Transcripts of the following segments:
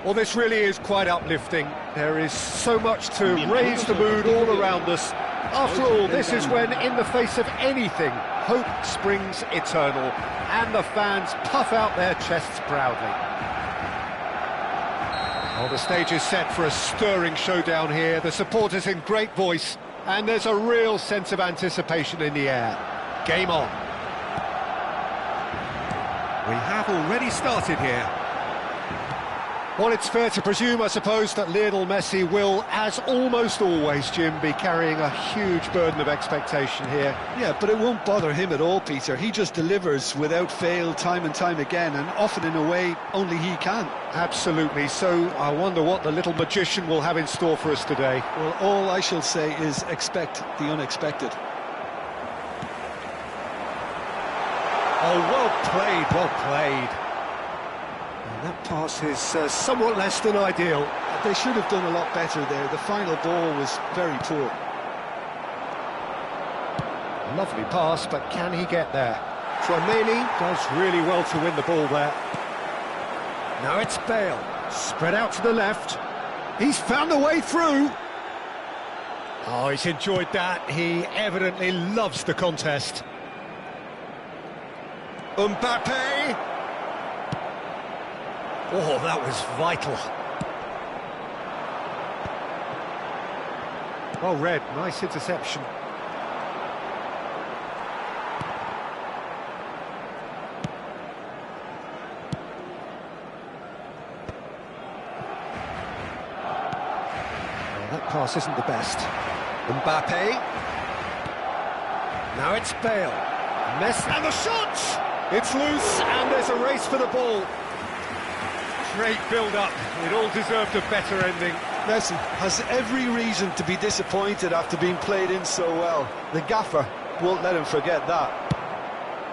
Well, this really is quite uplifting. There is so much to raise the mood all around us. After all, this is when, in the face of anything, hope springs eternal, and the fans puff out their chests proudly. Well, the stage is set for a stirring showdown here. The supporters in great voice, and there's a real sense of anticipation in the air. Game on. We have already started here. Well, it's fair to presume, I suppose, that Lionel Messi will, as almost always, Jim, be carrying a huge burden of expectation here. Yeah, but it won't bother him at all, Peter. He just delivers without fail time and time again, and often in a way only he can. Absolutely. So I wonder what the little magician will have in store for us today. Well, all I shall say is expect the unexpected. Oh, well played, well played. And that pass is somewhat less than ideal. They should have done a lot better there. The final ball was very poor. Lovely pass, but can he get there? Tramini does really well to win the ball there. Now it's Bale, spread out to the left. He's found a way through. Oh, he's enjoyed that. He evidently loves the contest. Mbappe. Oh, that was vital. Well read, nice interception. Well, that pass isn't the best. Mbappe. Now it's Bale. Messi, and the shot! It's loose, and there's a race for the ball. Great build-up. It all deserved a better ending. Messi has every reason to be disappointed after being played in so well. The gaffer won't let him forget that.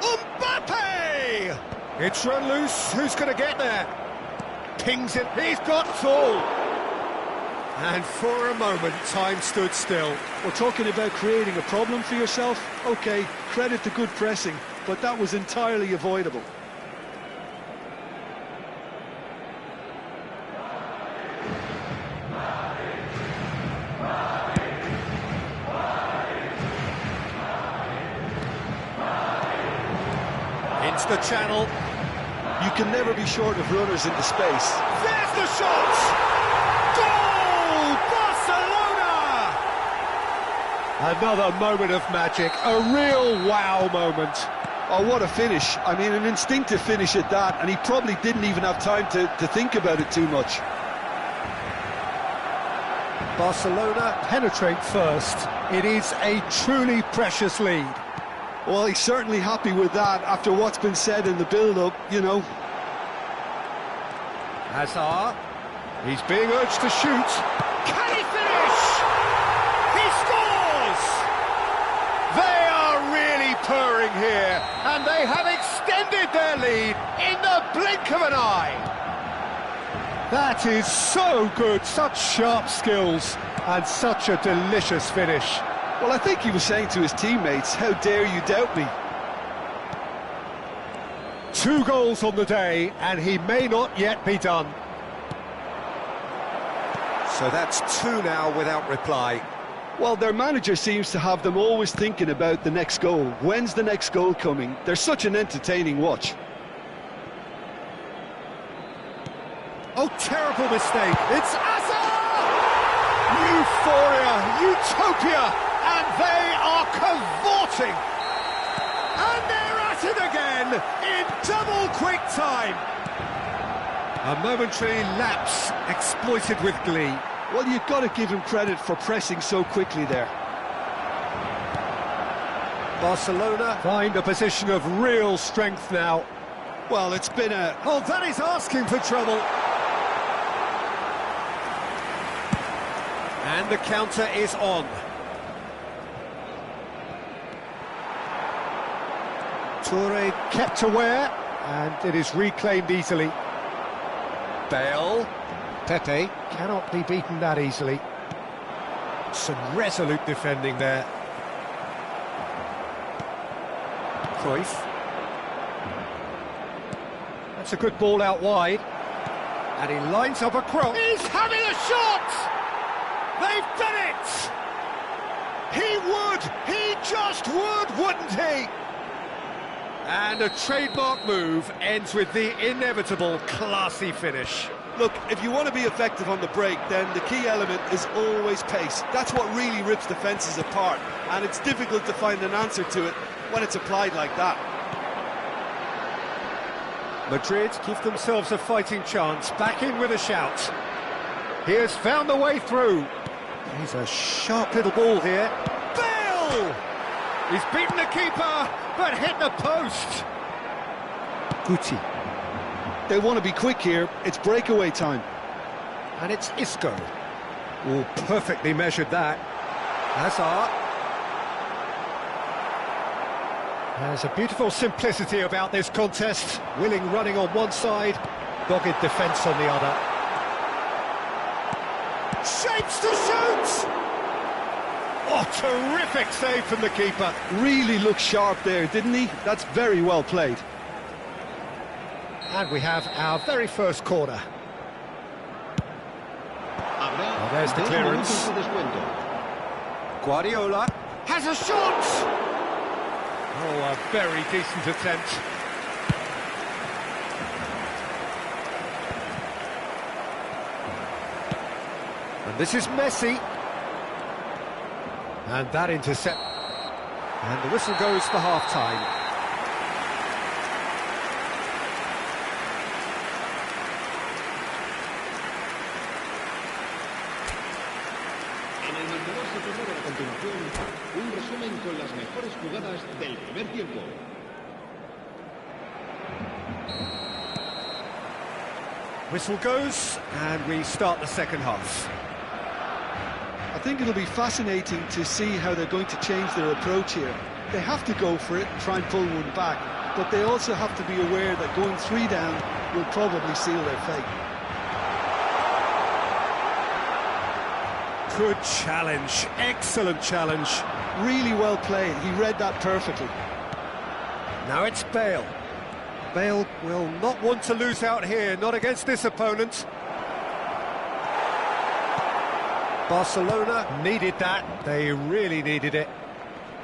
Mbappe! It's run loose. Who's going to get there? Pings it. He's got Tool. And for a moment, time stood still. We're talking about creating a problem for yourself. OK, credit to good pressing, but that was entirely avoidable. Into the channel. You can never be short of runners into space. There's the shot! Goal! Barcelona! Another moment of magic, a real wow moment. Oh, what a finish. I mean, an instinctive finish at that, and he probably didn't even have time to think about it too much. Barcelona penetrate first. It is a truly precious lead. Well, he's certainly happy with that after what's been said in the build-up, you know. Hazard, he's being urged to shoot. Can he finish? He scores! They are really purring here, and they have extended their lead in the blink of an eye. That is so good, such sharp skills, and such a delicious finish. Well, I think he was saying to his teammates, how dare you doubt me? 2 goals on the day, and he may not yet be done. So that's 2 now without reply. Well, their manager seems to have them always thinking about the next goal. When's the next goal coming? They're such an entertaining watch. Oh, terrible mistake. It's Hazard! Euphoria, utopia, and they are cavorting. And they're at it again in double quick time. A momentary lapse exploited with glee. Well, you've got to give him credit for pressing so quickly there. Barcelona find a position of real strength now. Well, it's been a... Oh, that is asking for trouble. And the counter is on. Toure kept aware, and it is reclaimed easily. Bale. Pepe cannot be beaten that easily. Some resolute defending there. Cruyff. That's a good ball out wide. And he lines up a cross. He's having a shot! They've done it! He would! He just would, wouldn't he? And a trademark move ends with the inevitable classy finish. Look, if you want to be effective on the break, then the key element is always pace. That's what really rips defences apart, and it's difficult to find an answer to it when it's applied like that. Madrid give themselves a fighting chance, back in with a shout. He has found the way through. He's a sharp little ball here. Bale! He's beaten the keeper, but hit the post. Guti. They want to be quick here. It's breakaway time. And it's Isco. Oh, perfectly measured that. Hazard. There's a beautiful simplicity about this contest. Willing running on one side, dogged defence on the other. Shapes to shoot! Oh, terrific save from the keeper. Really looked sharp there, didn't he? That's very well played. And we have our very first corner. Oh, there's the clearance. Guardiola has a shot! Oh, a very decent attempt. And this is Messi. And that intercept. And the whistle goes for half-time. En el marcador se prepara a continuación un resumen con las mejores jugadas del primer tiempo. Whistle goes, and we start the second half. I think it'll be fascinating to see how they're going to change their approach here. They have to go for it and try and pull one back, but they also have to be aware that going 3 down will probably seal their fate. Good challenge, excellent challenge. Really well played, he read that perfectly. Now it's Bale. Bale will not want to lose out here, not against this opponent. Barcelona needed that, they really needed it.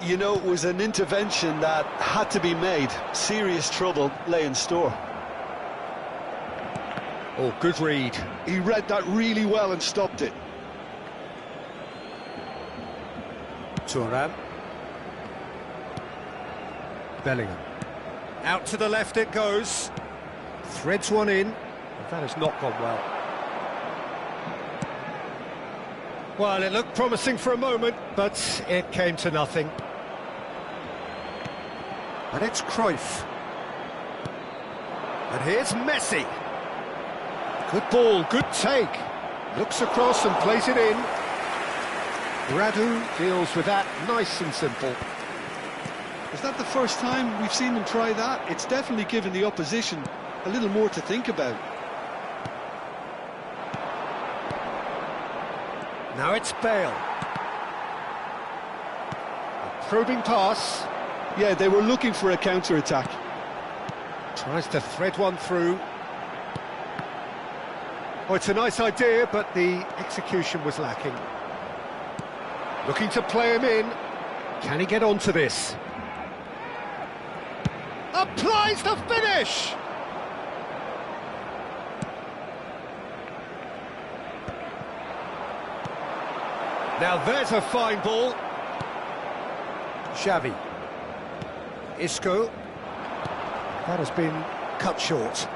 You know, it was an intervention that had to be made. Serious trouble lay in store. Oh, good read. He read that really well and stopped it. Thuram. Bellingham. Out to the left it goes. Threads one in. That has not gone well. Well, it looked promising for a moment, but it came to nothing. And it's Cruyff. And here's Messi. Good ball, good take. Looks across and plays it in. Radu deals with that nice and simple. Is that the first time we've seen them try that? It's definitely given the opposition a little more to think about. Now it's Bale. A probing pass. Yeah, they were looking for a counter-attack. Tries to thread one through. Oh, it's a nice idea, but the execution was lacking. Looking to play him in. Can he get onto this? Applies the finish! Now there's a fine ball. Xavi. Isco. That has been cut short.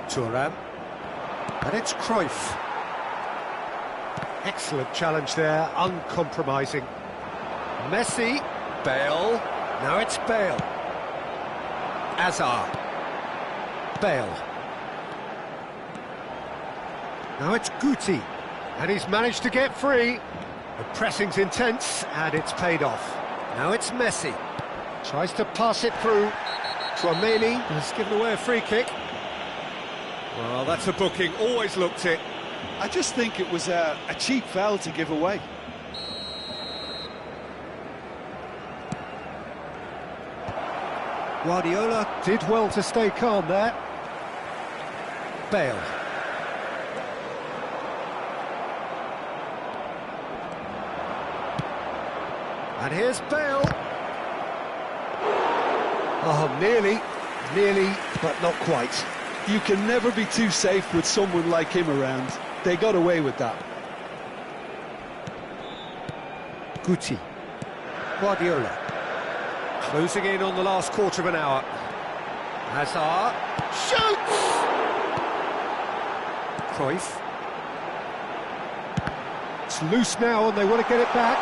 Thuram. And it's Cruyff. Excellent challenge there, uncompromising. Messi. Bale. Now it's Bale. Hazard. Bale. Now it's Guti. And he's managed to get free. The pressing's intense, and it's paid off. Now it's Messi. Tries to pass it through. Tchouameni has given away a free kick. Well, that's a booking, always looked it. I just think it was a cheap foul to give away. Guardiola did well to stay calm there. Bale. And here's Bale. Oh, nearly, but not quite. You can never be too safe with someone like him around. They got away with that. Guti. Guardiola. Closing in on the last quarter of an hour. Hazard. Shoots! Cruyff. It's loose now and they want to get it back.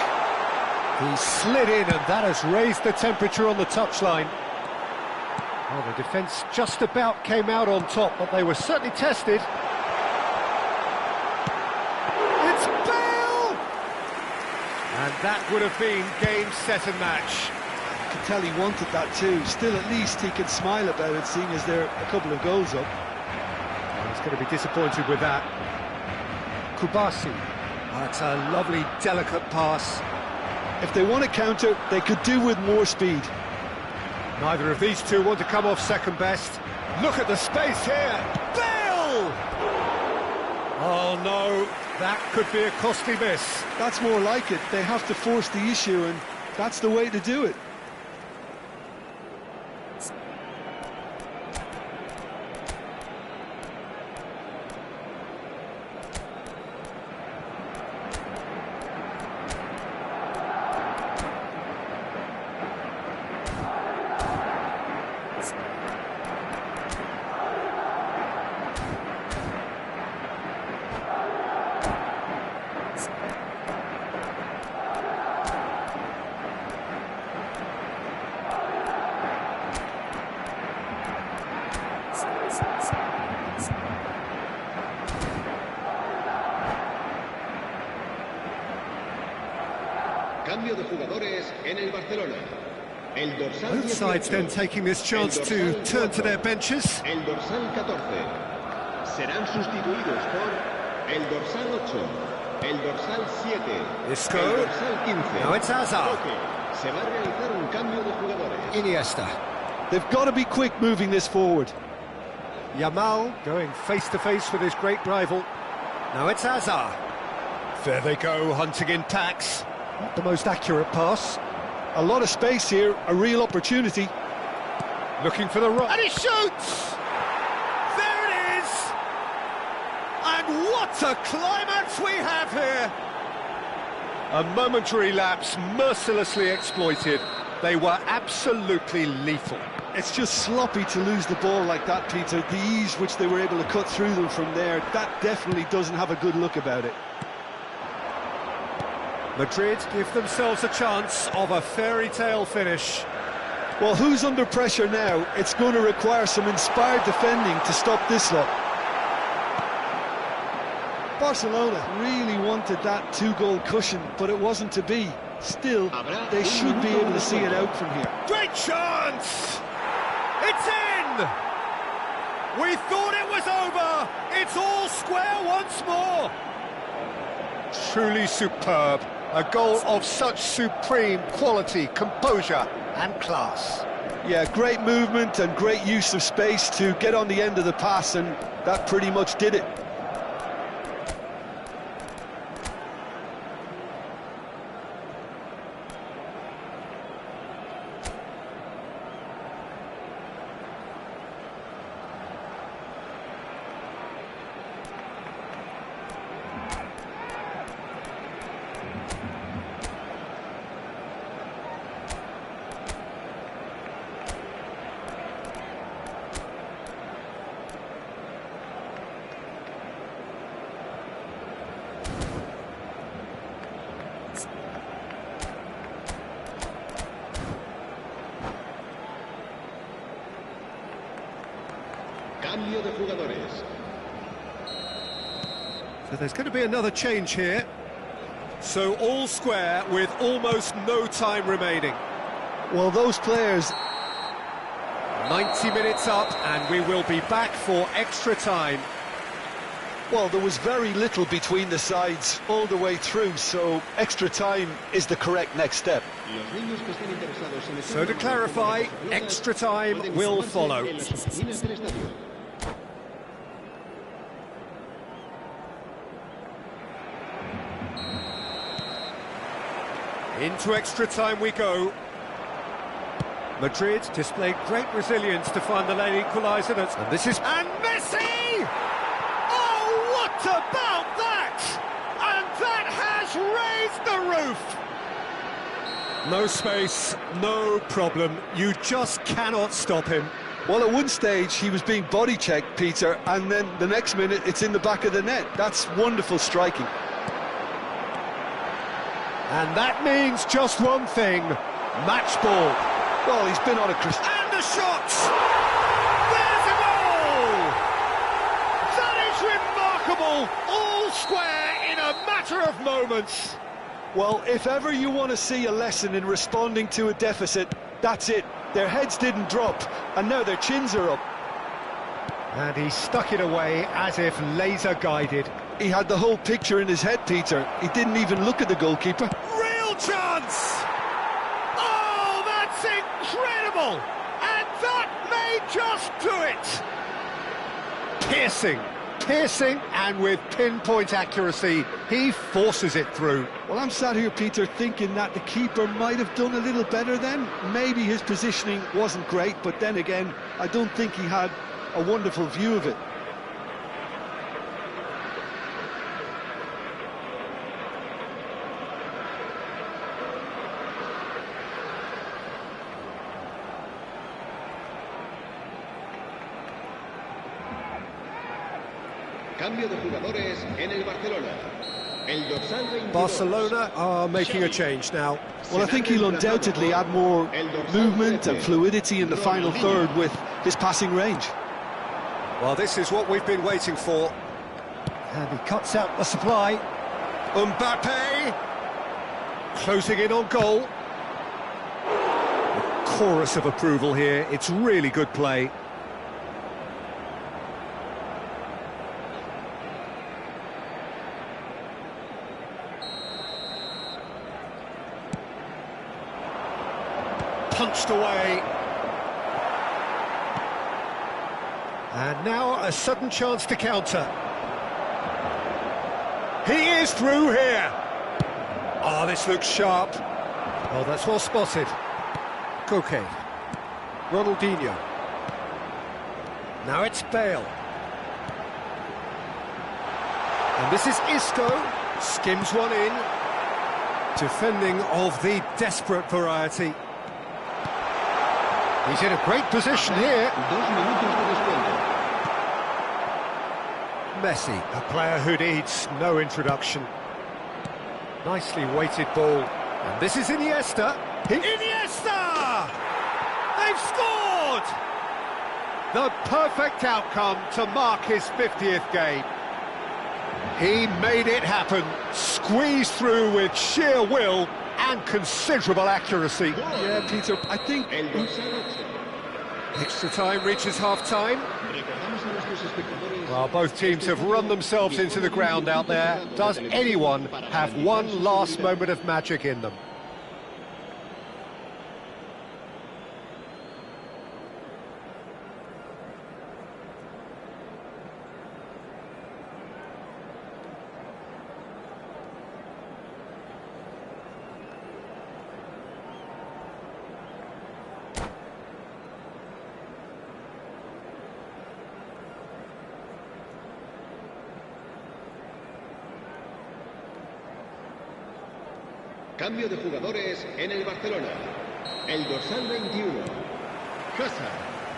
He slid in and that has raised the temperature on the touchline. Well, the defence just about came out on top, but they were certainly tested. It's Bale! And that would have been game, set and match. I could tell he wanted that too. Still, at least he can smile about it, seeing as they're a couple of goals up. Well, he's going to be disappointed with that. Kubasi. That's a lovely, delicate pass. If they want to counter, they could do with more speed. Neither of these two want to come off second best. Look at the space here. Bale! Oh no, that could be a costly miss. That's more like it. They have to force the issue, and that's the way to do it. Cambio de jugadores en el Barcelona. El dorsal Both sides then taking this chance to turn to their benches. El dorsal 14. Serán sustituidos por el dorsal 8, el dorsal 7, Isco. el dorsal 15. Now it's Hazard. Se va a realizar un cambio de jugadores. Iniesta. They've got to be quick moving this forward. Yamal going face-to-face with his great rival. Now it's Hazard. There they go, hunting in packs. Not the most accurate pass. A lot of space here, a real opportunity. Looking for the right. And he shoots! There it is! And what a climax we have here! A momentary lapse mercilessly exploited. They were absolutely lethal. It's just sloppy to lose the ball like that, Peter. The ease which they were able to cut through them from there, that definitely doesn't have a good look about it. Madrid give themselves a chance of a fairy tale finish. Well, who's under pressure now? It's going to require some inspired defending to stop this lot. Barcelona really wanted that two-goal cushion, but it wasn't to be. Still, they should be able to see it out from here. Great chance! It's in! We thought it was over! It's all square once more! Truly superb. A goal of such supreme quality, composure and class. Yeah, great movement and great use of space to get on the end of the pass, and that pretty much did it. Cambio de jugadores. So there's going to be another change here. So all square with almost no time remaining. Well, those players... 90 minutes up and we will be back for extra time. Well, there was very little between the sides all the way through, so extra time is the correct next step. So to clarify, extra time will follow. Into extra time we go. Madrid displayed great resilience to find the late equaliser. And this is... And Messi! Oh, what about that? And that has raised the roof! No space, no problem. You just cannot stop him. Well, at one stage, he was being body-checked, Peter, and then the next minute, it's in the back of the net. That's wonderful striking. And that means just one thing, match ball. Well, he's been on a... And the shot! There's a goal! That is remarkable! All square in a matter of moments. Well, if ever you want to see a lesson in responding to a deficit, that's it. Their heads didn't drop, and now their chins are up. And he stuck it away as if laser-guided. He had the whole picture in his head, Peter. He didn't even look at the goalkeeper. Real chance! Oh, that's incredible! And that may just do it! Piercing, and with pinpoint accuracy, he forces it through. Well, I'm sat here, Peter, thinking that the keeper might have done a little better then. Maybe his positioning wasn't great, but then again, I don't think he had a wonderful view of it. Cambio de jugadores en el Barcelona. El dorsal 22. Barcelona are making a change now. Well, I think he'll undoubtedly add more movement and fluidity in the final third with his passing range. Well, this is what we've been waiting for. And he cuts out the supply. Mbappe! Closing in on goal. A chorus of approval here. It's really good play. Punched away. And now a sudden chance to counter. He is through here. Oh, this looks sharp. Oh, that's well spotted. Koke. Ronaldinho. Now it's Bale. And this is Isco. Skims one in. Defending of the desperate variety. He's in a great position here. 2 minutos de descuento. Messi, a player who needs no introduction. Nicely weighted ball. And this is Iniesta. Iniesta! They've scored! The perfect outcome to mark his 50th game. He made it happen. Squeezed through with sheer will and considerable accuracy. Yeah, Peter, I think... El dorsal 8. Extra time reaches half-time. Recordamos a nuestros espectadores. Well, both teams have run themselves into the ground out there. Does anyone have one last moment of magic in them? Cambio de jugadores en el Barcelona. El dorsal 21. Hazard.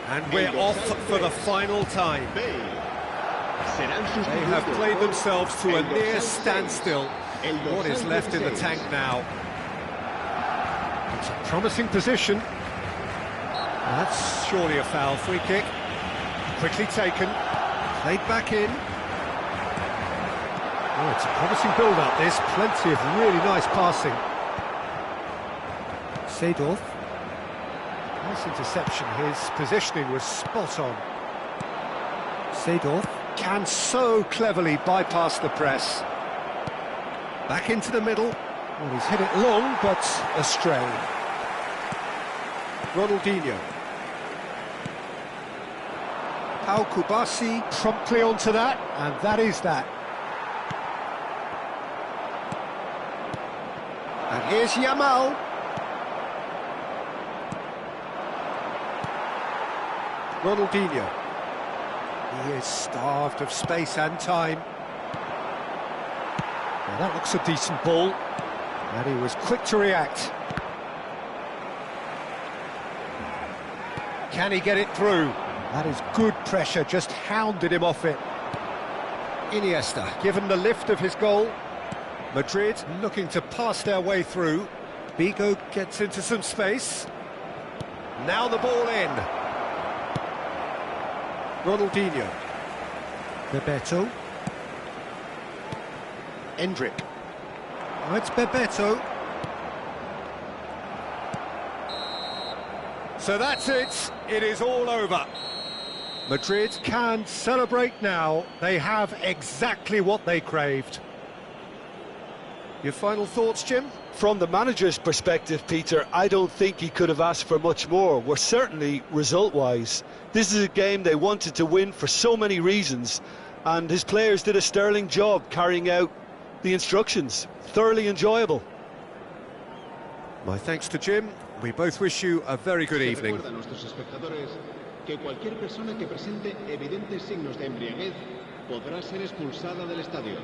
And we're off for the final time. Serán They have played themselves to a near standstill. What is left in the tank now? It's a promising position. That's surely a foul. Free kick. Quickly taken. Played back in. Oh, it's a promising build-up, this. Plenty of really nice passing. Seedorf. Nice interception. His positioning was spot on. Seedorf can so cleverly bypass the press. Back into the middle. Well, he's hit it long, but astray. Ronaldinho. Pau Kubasi promptly onto that, and that is that. And here's Yamal. Ronaldinho. He is starved of space and time. Well, that looks a decent ball. And he was quick to react. Can he get it through? That is good pressure, just hounded him off it. Iniesta, given the lift of his goal. Madrid looking to pass their way through. Vigo gets into some space. Now the ball in. Ronaldinho. Bebeto. Endrick. Oh, it's Bebeto. So that's it. It is all over. Madrid can celebrate now. They have exactly what they craved. Your final thoughts, Jim? From the manager's perspective, Peter, I don't think he could have asked for much more. We're certainly result-wise. This is a game they wanted to win for so many reasons, and his players did a sterling job carrying out the instructions. Thoroughly enjoyable. My thanks to Jim. We both wish you a very good evening. Recuerda a nuestros espectadores que cualquier persona que presente evidentes signos de embriaguez podrá ser expulsada del estadio.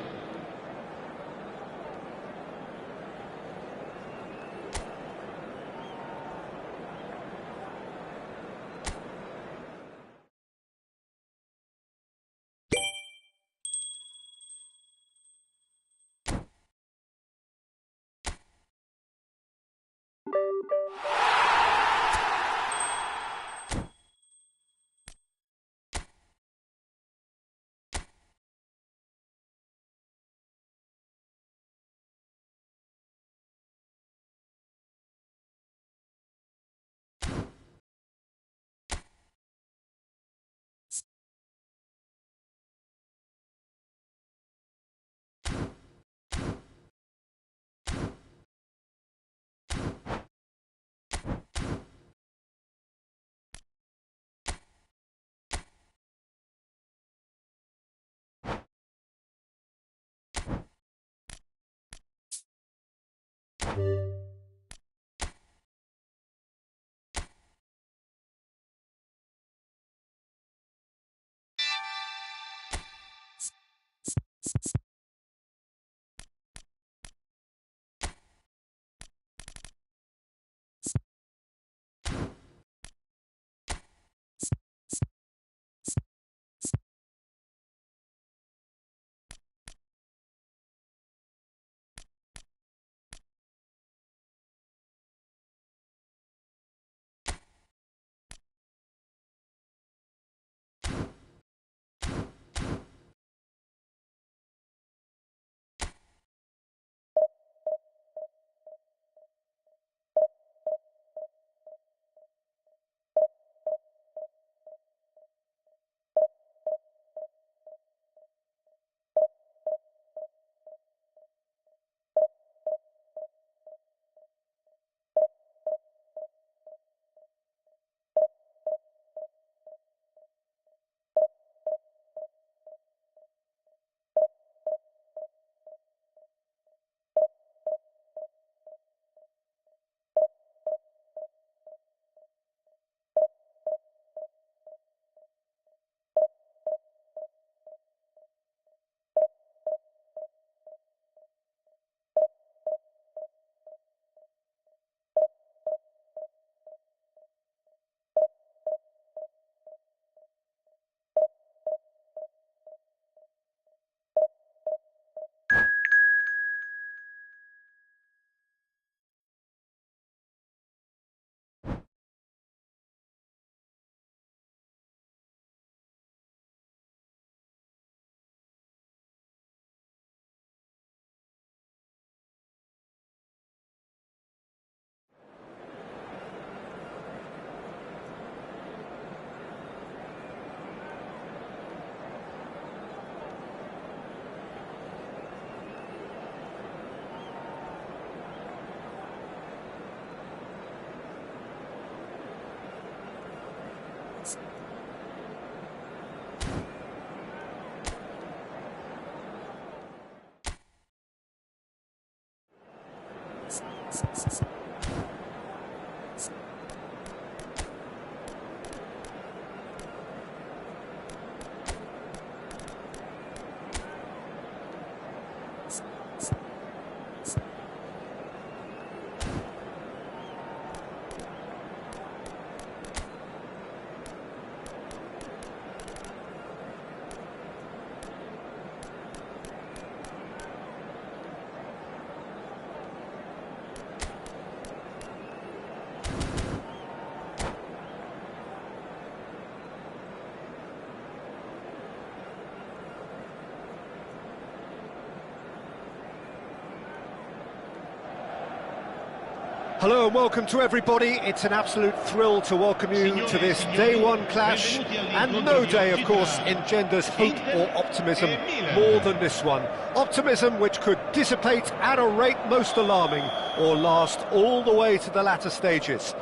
Hello and welcome to everybody. It's an absolute thrill to welcome you to this day one clash, and no day, of course, engenders hope or optimism more than this one. Optimism which could dissipate at a rate most alarming or last all the way to the latter stages.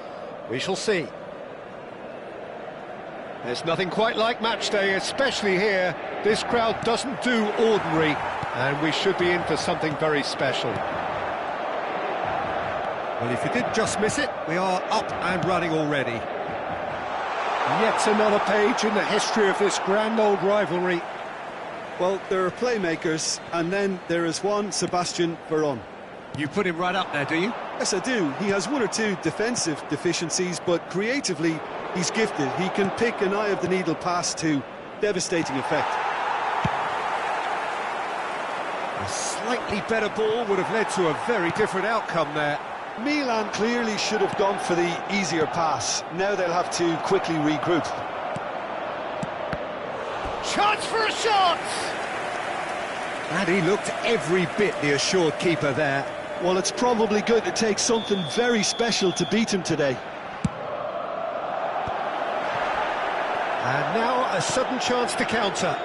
We shall see. There's nothing quite like match day, especially here. This crowd doesn't do ordinary, and we should be in for something very special. Well, if you did just miss it, we are up and running already. Yet another page in the history of this grand old rivalry. Well, there are playmakers, and then there is one Sebastian Veron. You put him right up there, do you? Yes, I do. He has one or two defensive deficiencies, but creatively, he's gifted. He can pick an eye-of-the-needle pass to devastating effect. A slightly better ball would have led to a very different outcome there. Milan clearly should have gone for the easier pass. Now they'll have to quickly regroup. Chance for a shot! And he looked every bit the assured keeper there. Well, it's probably going to take something very special to beat him today. And now a sudden chance to counter.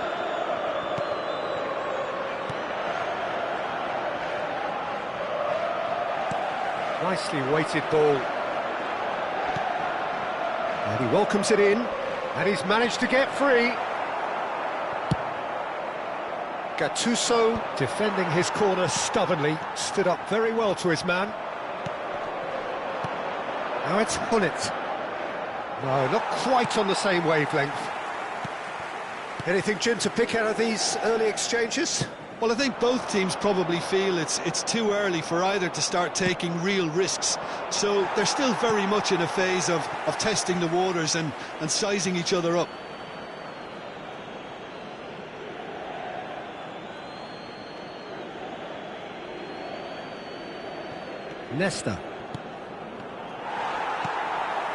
Nicely weighted ball. And he welcomes it in, and he's managed to get free. Gattuso, defending his corner stubbornly, stood up very well to his man. Now it's Hullet. No, not quite on the same wavelength. Anything, Jim, to pick out of these early exchanges? Well, I think both teams probably feel it's too early for either to start taking real risks. So they're still very much in a phase of testing the waters and sizing each other up. Nesta.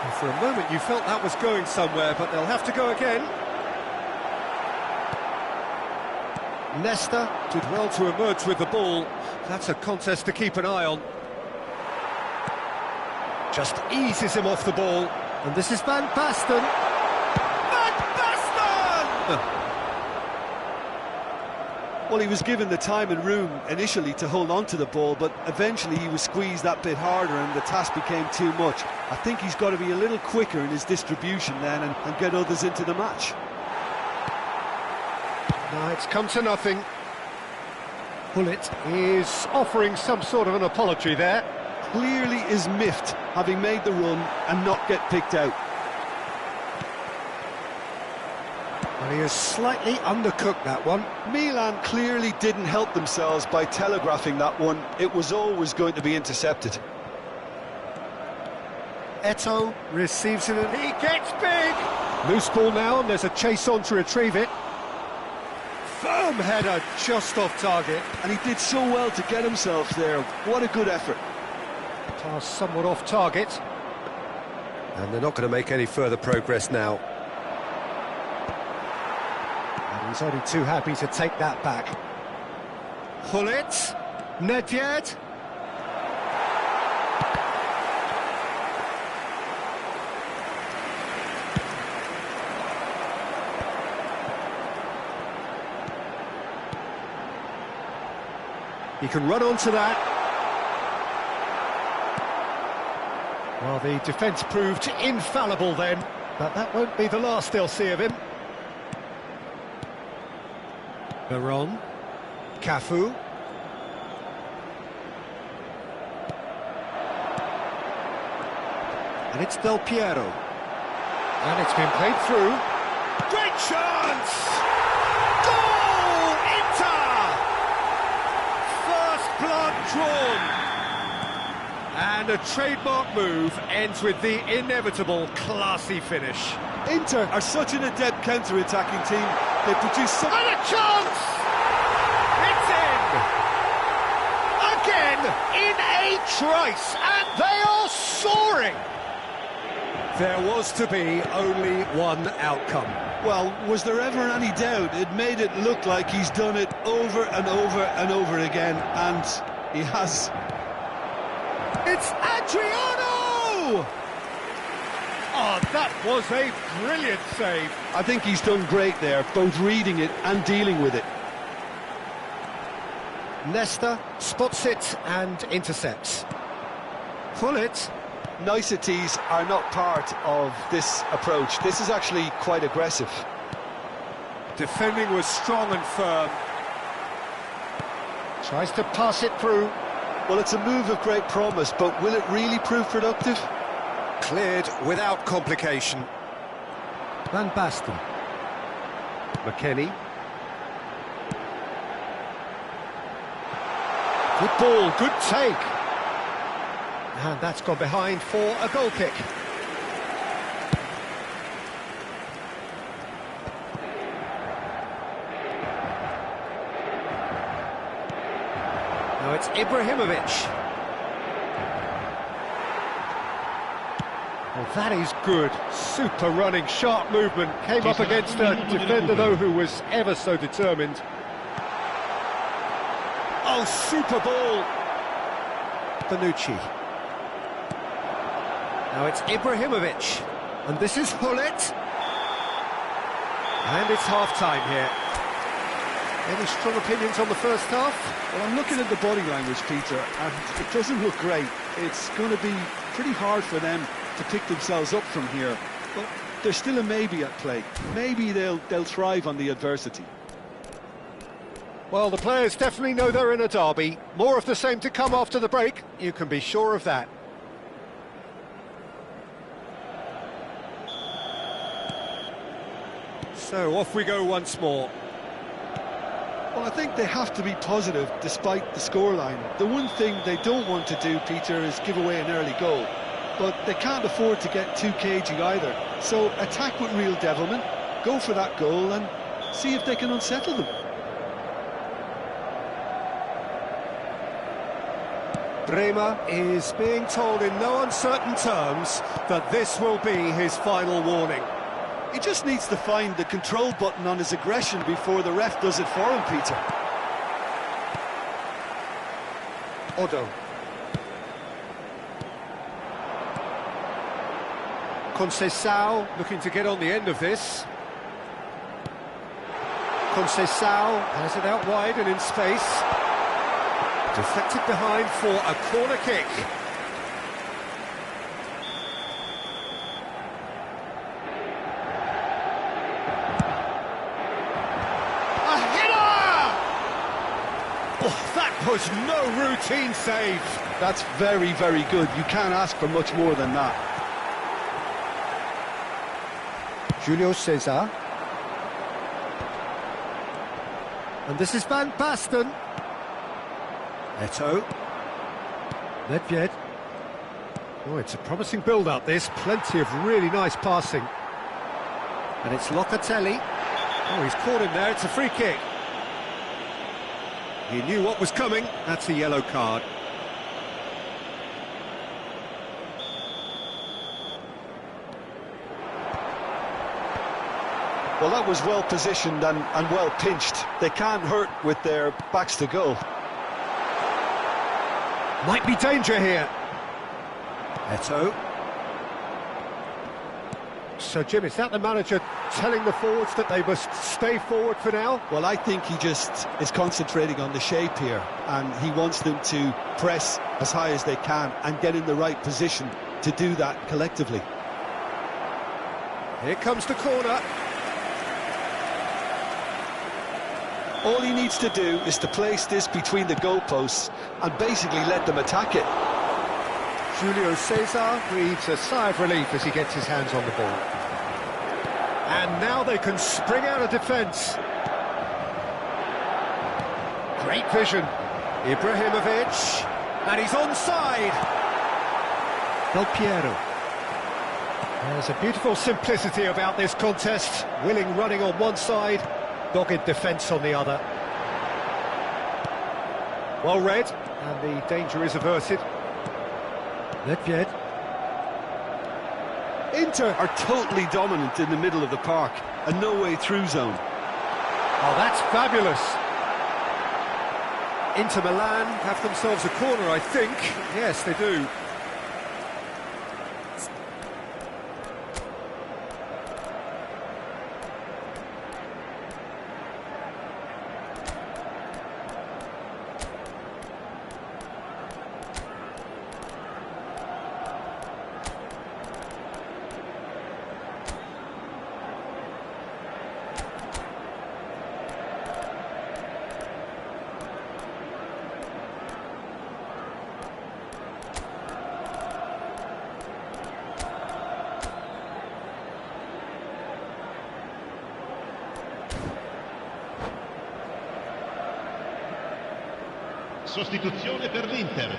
And for a moment you felt that was going somewhere, but they'll have to go again. Nesta did well to emerge with the ball. That's a contest to keep an eye on. Just eases him off the ball. And this is Van Basten. Van Basten! Well, he was given the time and room initially to hold on to the ball, but eventually he was squeezed that bit harder and the task became too much. I think he's got to be a little quicker in his distribution then and get others into the match. No, it's come to nothing. Hullet is offering some sort of an apology there. Clearly is miffed, having made the run and not get picked out. And he has slightly undercooked that one. Milan clearly didn't help themselves by telegraphing that one. It was always going to be intercepted. Eto'o receives it and he gets big! Loose ball now, and there's a chase on to retrieve it. Firm header just off target. And he did so well to get himself there. What a good effort. Pass somewhat off target. And they're not going to make any further progress now. And he's only too happy to take that back. Hullet. Nedved. He can run onto that. Well, the defence proved infallible then, but that won't be the last they'll see of him. Veron. Cafu. And it's Del Piero. And it's been played through. Great chance! Goal! Inter! First blood drawn. And a trademark move ends with the inevitable classy finish. Inter are such an adept counter-attacking team. They produce some... And a chance! It's in! Again, in a trice, and they are soaring! There was to be only one outcome. Well, was there ever any doubt? It made it look like he's done it over and over and over again, and he has. It's Adriano! Oh, that was a brilliant save. I think he's done great there, both reading it and dealing with it. Nesta spots it and intercepts. Pullet. Niceties are not part of this approach. This is actually quite aggressive. Defending was strong and firm. Tries to pass it through. Well, it's a move of great promise, but will it really prove productive? Cleared without complication. Van Basten. McKennie. Good ball, good take. And that's gone behind for a goal kick. Now it's Ibrahimovic. Well, that is good. Super running, sharp movement. Came up against a defender, though, who was ever so determined. Oh, super ball. Bonucci. Now it's Ibrahimovic. And this is Hullet. And it's half-time here. Any strong opinions on the first half? Well, I'm looking at the body language, Peter, and it doesn't look great. It's going to be pretty hard for them to pick themselves up from here. But there's still a maybe at play. Maybe they'll thrive on the adversity. Well, the players definitely know they're in a derby. More of the same to come after the break. You can be sure of that. So off we go once more. Well, I think they have to be positive despite the scoreline. The one thing they don't want to do, Peter, is give away an early goal. But they can't afford to get too cagey either. So attack with real devilment, go for that goal and see if they can unsettle them. Bremer is being told in no uncertain terms that this will be his final warning. He just needs to find the control button on his aggression before the ref does it for him, Peter. Odo. Conceição looking to get on the end of this. Conceição has it out wide and in space. Deflected behind for a corner kick. A header! Oh, that was no routine save. That's very, very good. You can't ask for much more than that. Julio Cesar. And this is Van Basten. Eto. Nedved. Oh, it's a promising build-up, this. Plenty of really nice passing. And it's Locatelli. Oh, he's caught him there. It's a free kick. He knew what was coming. That's a yellow card. Well, that was well positioned and well pinched. They can't hurt with their backs to goal. Might be danger here. Eto. So, Jim, is that the manager telling the forwards that they must stay forward for now? Well, I think he just is concentrating on the shape here, and he wants them to press as high as they can and get in the right position to do that collectively. Here comes the corner. All he needs to do is to place this between the goalposts and basically let them attack it. Julio Cesar breathes a sigh of relief as he gets his hands on the ball. And now they can spring out of defence. Great vision. Ibrahimovic. And he's onside. Del Piero. There's a beautiful simplicity about this contest. Willing running on one side, dogged defence on the other. Well read, and the danger is averted. Nedved. Inter are totally dominant in the middle of the park, a no-way through zone. Oh, that's fabulous. Inter Milan have themselves a corner, I think. Yes, they do. Sostituzione per l'Inter.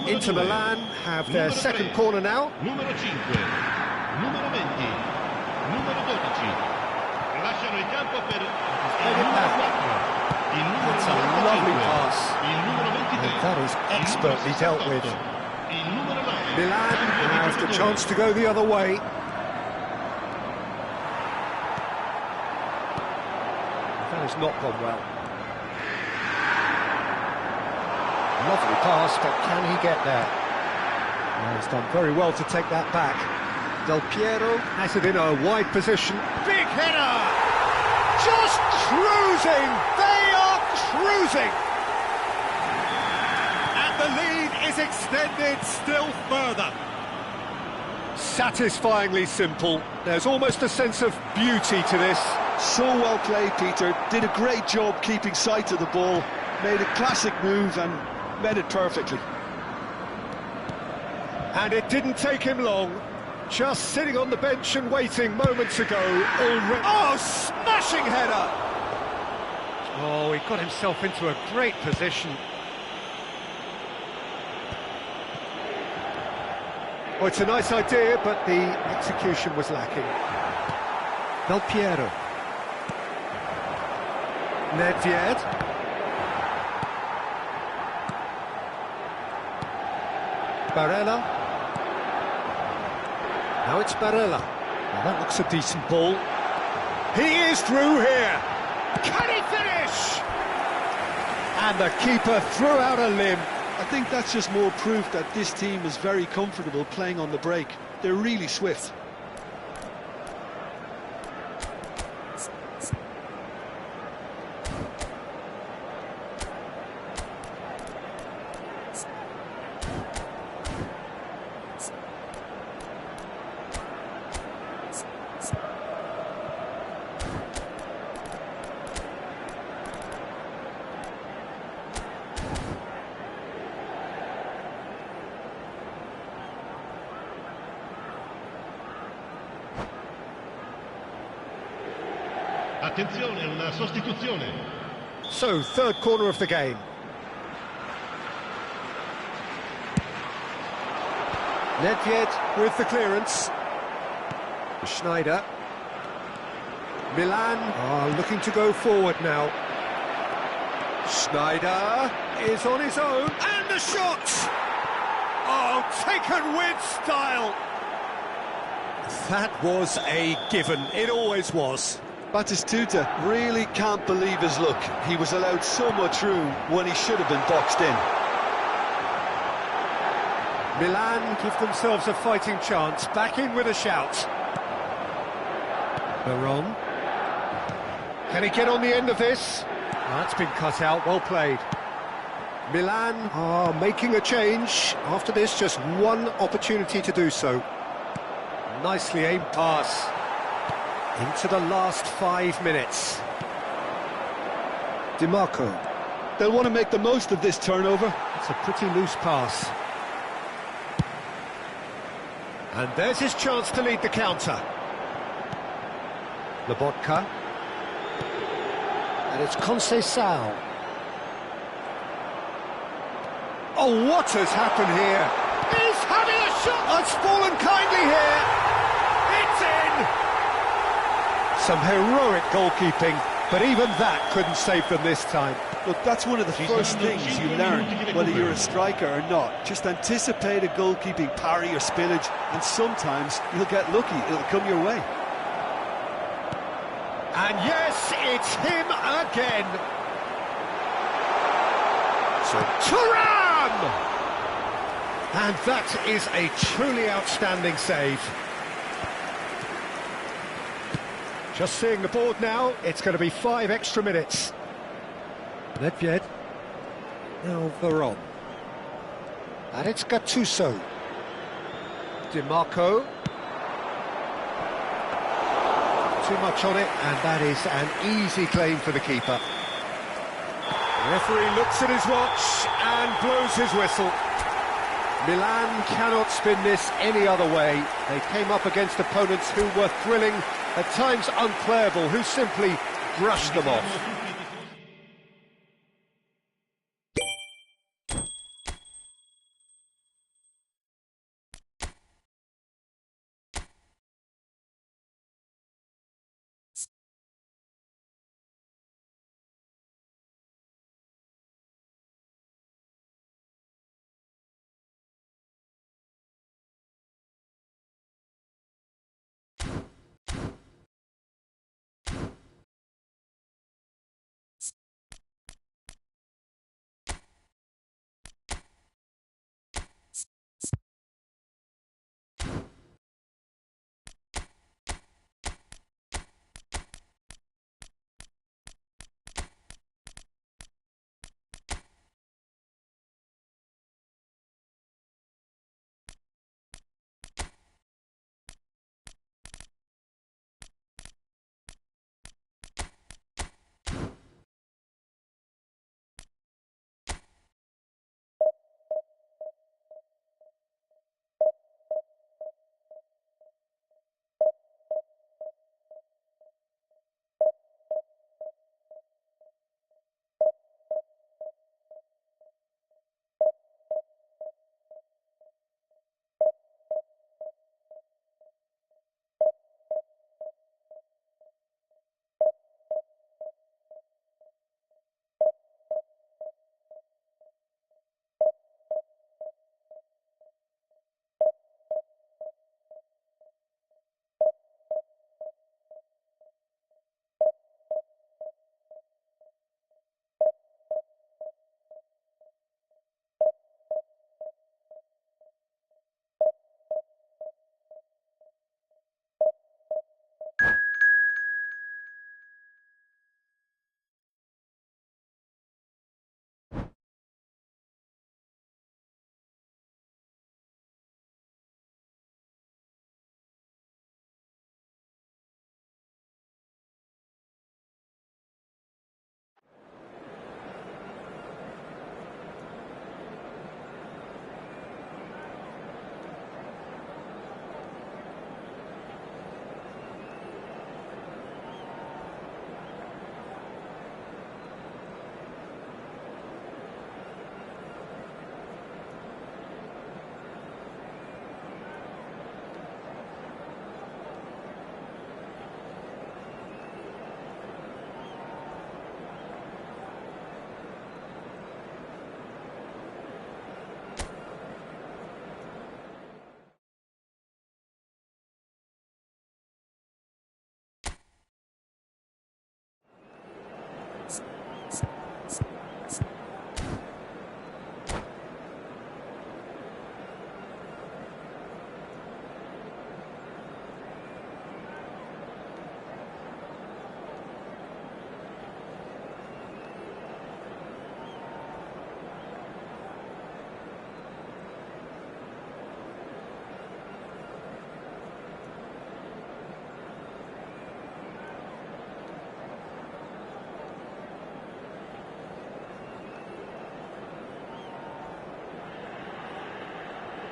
Inter Milan have their second corner now. Numero 5, numero 20, numero 12. Lasciano il campo per il numero 4. Il numero That's a lovely 25. pass. Il numero 23. And that is expertly dealt with. Il numero 9. Milan have the chance to go the other way. That has not gone well. Lovely pass, but can he get there? Well, he's done very well to take that back. Del Piero has it in a wide position. Big header! Just cruising! They are cruising! And the lead is extended still further. Satisfyingly simple. There's almost a sense of beauty to this. So well played, Peter. Did a great job keeping sight of the ball. Made a classic move and met it perfectly. And it didn't take him long. Just sitting on the bench and waiting moments ago. Already. Oh, smashing header! Oh, he got himself into a great position. Oh, it's a nice idea, but the execution was lacking. Del Piero. Nedved. Barella. Now it's Barella. Now that looks a decent ball. He is through here. Can he finish? And the keeper threw out a limb. I think that's just more proof that this team is very comfortable playing on the break. They're really swift. Attenzione, una sostituzione. So, third corner of the game. Nedved with the clearance. Schneider. Milan are looking to go forward now. Schneider is on his own, and the shot! Oh, taken with style! That was a given, it always was. Batistuta really can't believe his luck. He was allowed so much room when he should have been boxed in. Milan give themselves a fighting chance, back in with a shout. Baron. Can he get on the end of this? That's been cut out, well played. Milan are making a change. After this, just one opportunity to do so. Nicely aimed pass. Into the last 5 minutes. DiMarco. They'll want to make the most of this turnover. It's a pretty loose pass. And there's his chance to lead the counter. Lobotka. And it's Conceição. Oh, what has happened here? He's having a shot! It's fallen kindly here. It's in! Some heroic goalkeeping, but even that couldn't save them this time. Look, that's one of the first things you learn, whether you're a striker or not. Just anticipate a goalkeeping parry or spillage, and sometimes you'll get lucky, it'll come your way. And yes, it's him again. So Thuram! And that is a truly outstanding save. Just seeing the board now, it's going to be 5 extra minutes. Nedved. Now Veron. And it's Gattuso. DiMarco. Too much on it, and that is an easy claim for the keeper. The referee looks at his watch and blows his whistle. Milan cannot spin this any other way. They came up against opponents who were thrilling, at times unplayable, who simply brushed them off.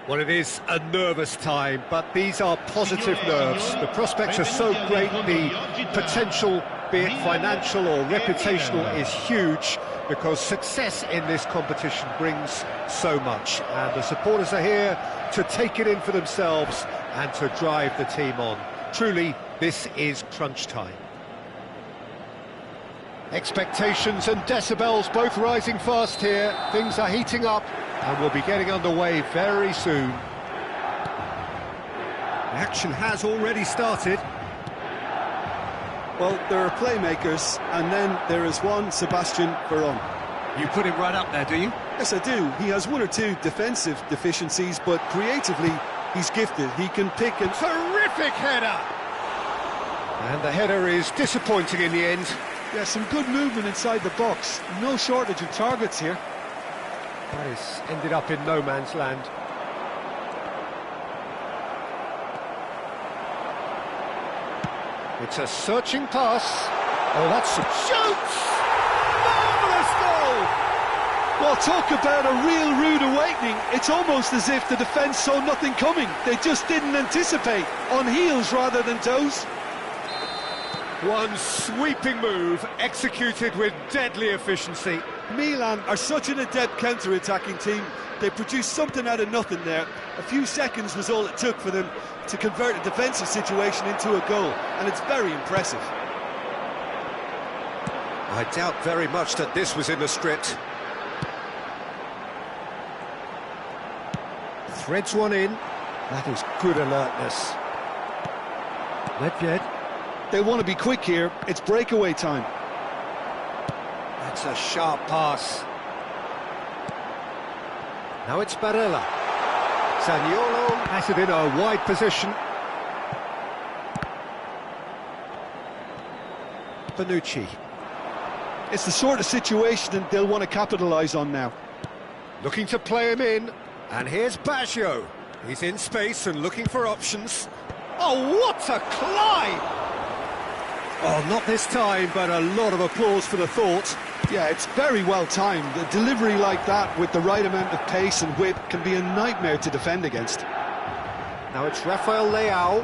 Well, it is a nervous time, but these are positive nerves. The prospects are so great, the potential, be it financial or reputational, is huge, because success in this competition brings so much. And the supporters are here to take it in for themselves and to drive the team on. Truly, this is crunch time. Expectations and decibels both rising fast here. Things are heating up and we'll be getting underway very soon. The action has already started. Well, there are playmakers, and then there is one Sebastian Veron. You put him right up there, do you? Yes, I do. He has one or two defensive deficiencies, but creatively, he's gifted. He can pick a terrific header! And the header is disappointing in the end. Yeah, some good movement inside the box. No shortage of targets here. That has ended up in no man's land. It's a searching pass. Oh, that's a shoots! Marvellous goal! Well, talk about a real rude awakening. It's almost as if the defence saw nothing coming. They just didn't anticipate. On heels rather than toes. One sweeping move, executed with deadly efficiency. Milan are such an adept counter-attacking team. They produced something out of nothing there. A few seconds was all it took for them to convert a defensive situation into a goal, and it's very impressive. I doubt very much that this was in the script. Threads one in. That is good alertness. Nedved. They want to be quick here. It's breakaway time. That's a sharp pass. Now it's Barella. Zaniolo has it in a wide position. Bonucci. It's the sort of situation that they'll want to capitalise on now. Looking to play him in. And here's Baggio. He's in space and looking for options. Oh, what a climb! Oh, not this time, but a lot of applause for the thought. Yeah, it's very well timed. A delivery like that with the right amount of pace and whip can be a nightmare to defend against. Now it's Rafael Leao.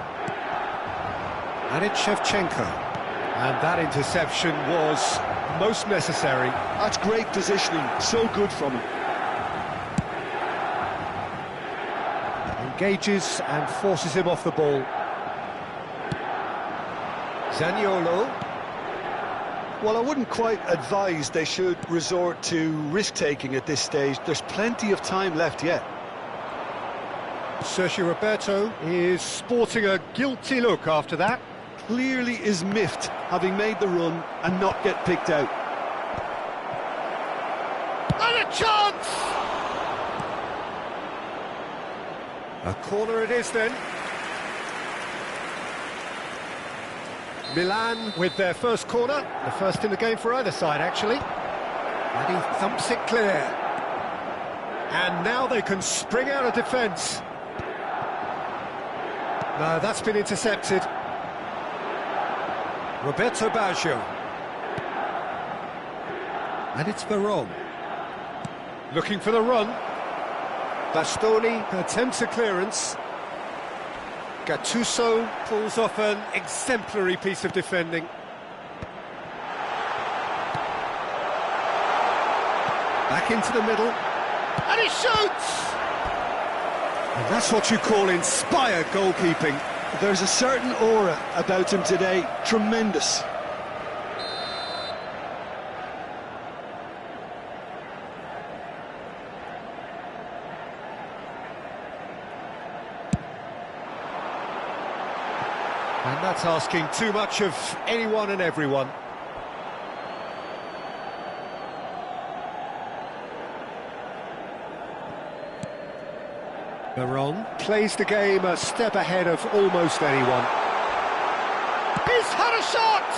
And it's Shevchenko. And that interception was most necessary. That's great positioning, so good from him. Engages and forces him off the ball. Zaniolo. Well, I wouldn't quite advise they should resort to risk-taking at this stage. There's plenty of time left yet. Sergio Roberto is sporting a guilty look after that. Clearly is miffed, having made the run and not get picked out. And a chance! A corner it is then. Milan with their first corner, the first in the game for either side actually. And he thumps it clear. And now they can spring out of defence. No, that's been intercepted. Roberto Baggio. And it's Veron. Looking for the run. Bastoni attempts a clearance. Gattuso pulls off an exemplary piece of defending. Back into the middle. And he shoots! And that's what you call inspired goalkeeping. There's a certain aura about him today. Tremendous. And that's asking too much of anyone and everyone. Veron plays the game a step ahead of almost anyone. He's had a shot!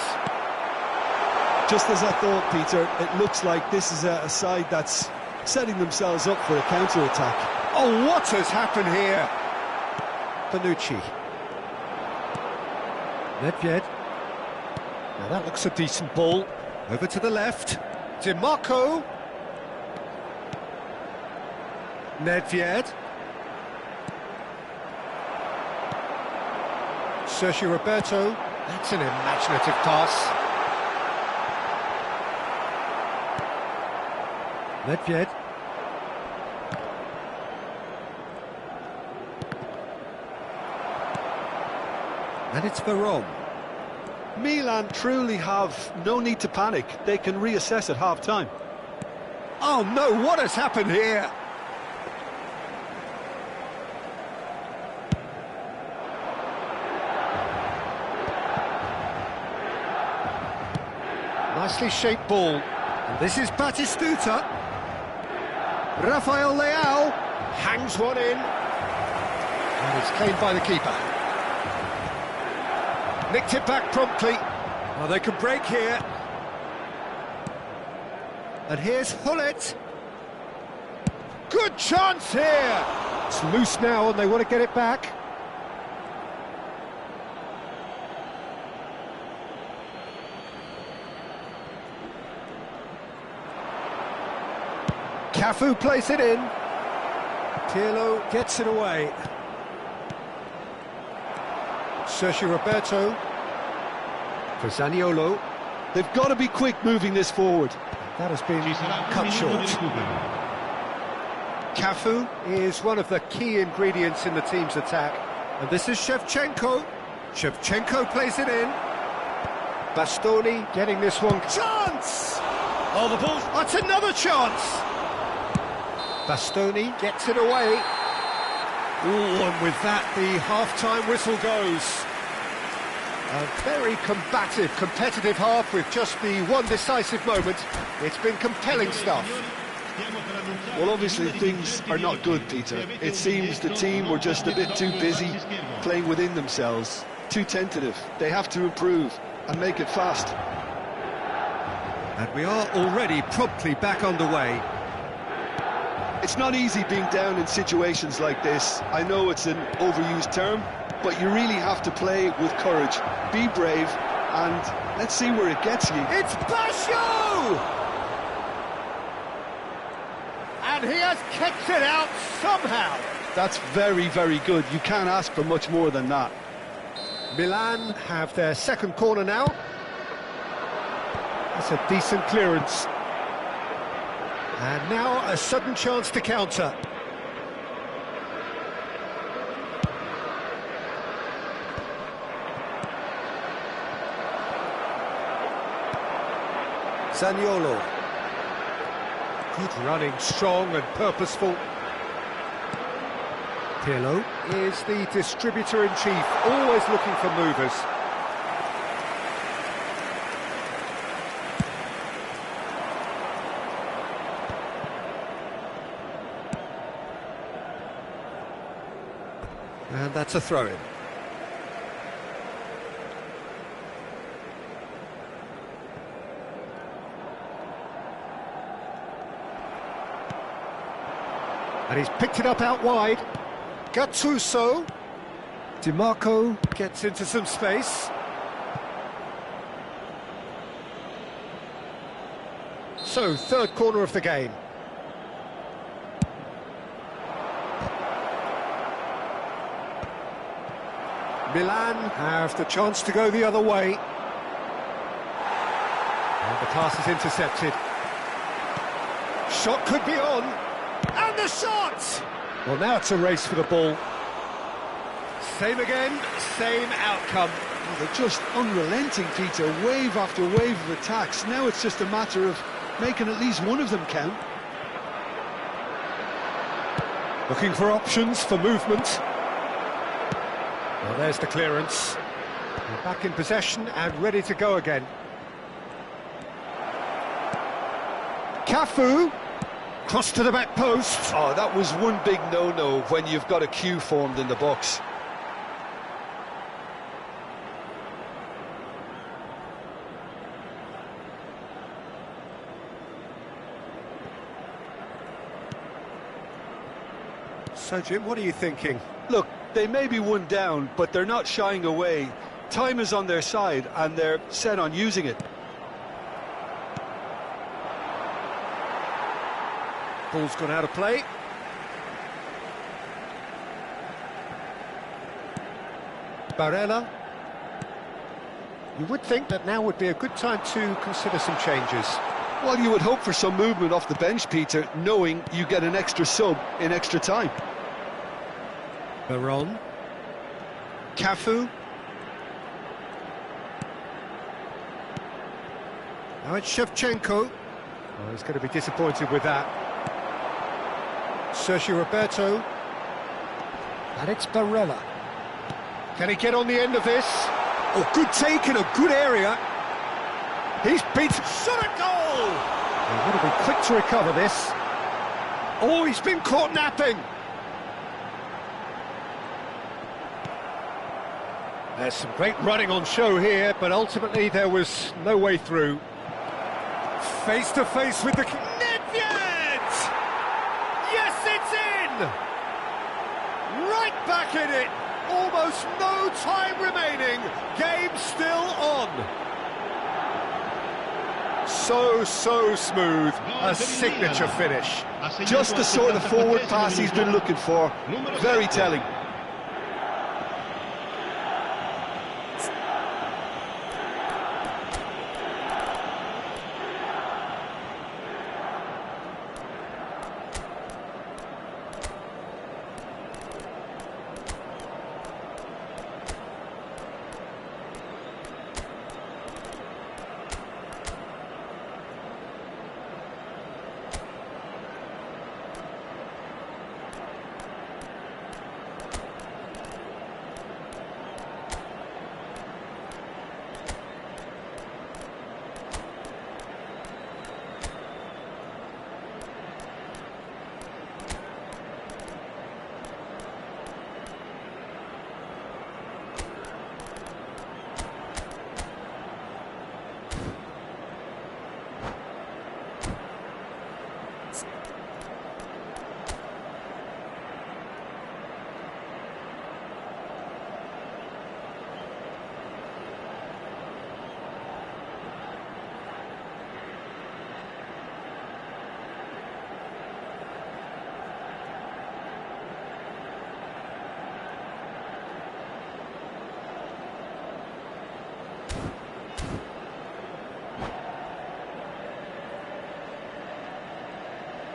Just as I thought, Peter, it looks like this is a side that's setting themselves up for a counter-attack. Oh, what has happened here? Bonucci. Nedved. Now that looks a decent ball. Over to the left. DiMarco. Nedved. Sergio Roberto, that's an imaginative pass. Nedved. And it's Veron. Milan truly have no need to panic. They can reassess at half-time. Oh no, what has happened here? Nicely shaped ball. And this is Batistuta. Rafael Leao hangs one in. And it's claimed by the keeper. Nicked it back promptly. Well, they can break here. And here's Hullet. Good chance here. It's loose now and they want to get it back. Cafu plays it in. Pirlo gets it away. Sergio Roberto for Zaniolo. They've got to be quick moving this forward. That has been Ci sarà un cut minuto short. di recupero. Cafu is one of the key ingredients in the team's attack. And this is Shevchenko. Shevchenko plays it in. Bastoni getting this one. Chance! Oh, the ball. That's another chance! Bastoni gets it away. Ooh, and with that, the half-time whistle goes. A very combative, competitive half with just the one decisive moment. It's been compelling stuff. Well, obviously things are not good, Peter. It seems the team were just a bit too busy playing within themselves, too tentative. They have to improve and make it fast. And we are already promptly back underway. It's not easy being down in situations like this. I know it's an overused term, but you really have to play with courage. Be brave, and let's see where it gets you. It's Basho! And he has kicked it out somehow. That's very, very good. You can't ask for much more than that. Milan have their second corner now. That's a decent clearance. And now a sudden chance to counter. Zaniolo. Good running, strong and purposeful. Pirlo is the distributor-in-chief, always looking for movers. And that's a throw-in. And he's picked it up out wide. Gattuso. DiMarco gets into some space. So, third corner of the game. Milan have the chance to go the other way. And the pass is intercepted. Shot could be on. And the shot! Well, now it's a race for the ball. Same again, same outcome. Oh, they're just unrelenting, Peter. Wave after wave of attacks. Now it's just a matter of making at least one of them count. Looking for options for movement. Well, there's the clearance. We're back in possession and ready to go again. Cafu. Cross to the back post. Oh, that was one big no-no when you've got a queue formed in the box. So, Jim, what are you thinking? Look, they may be one down, but they're not shying away. Time is on their side, and they're set on using it. Ball's gone out of play. Barella. You would think that now would be a good time to consider some changes. Well, you would hope for some movement off the bench, Peter, knowing you get an extra sub in extra time. Baron. Cafu. Now it's Shevchenko. Oh, he's going to be disappointed with that. Sergio Roberto. And it's Barella. Can he get on the end of this? Oh, good take in a good area. He's beat. Shot a goal! He would have been quick to recover this. Oh, he's been caught napping. There's some great running on show here, but ultimately there was no way through. Face to face with the Nedved! Yes, it's in! Right back in it. Almost no time remaining. Game still on. So smooth. A signature finish. Just the sort of forward pass he's been looking for. Very telling.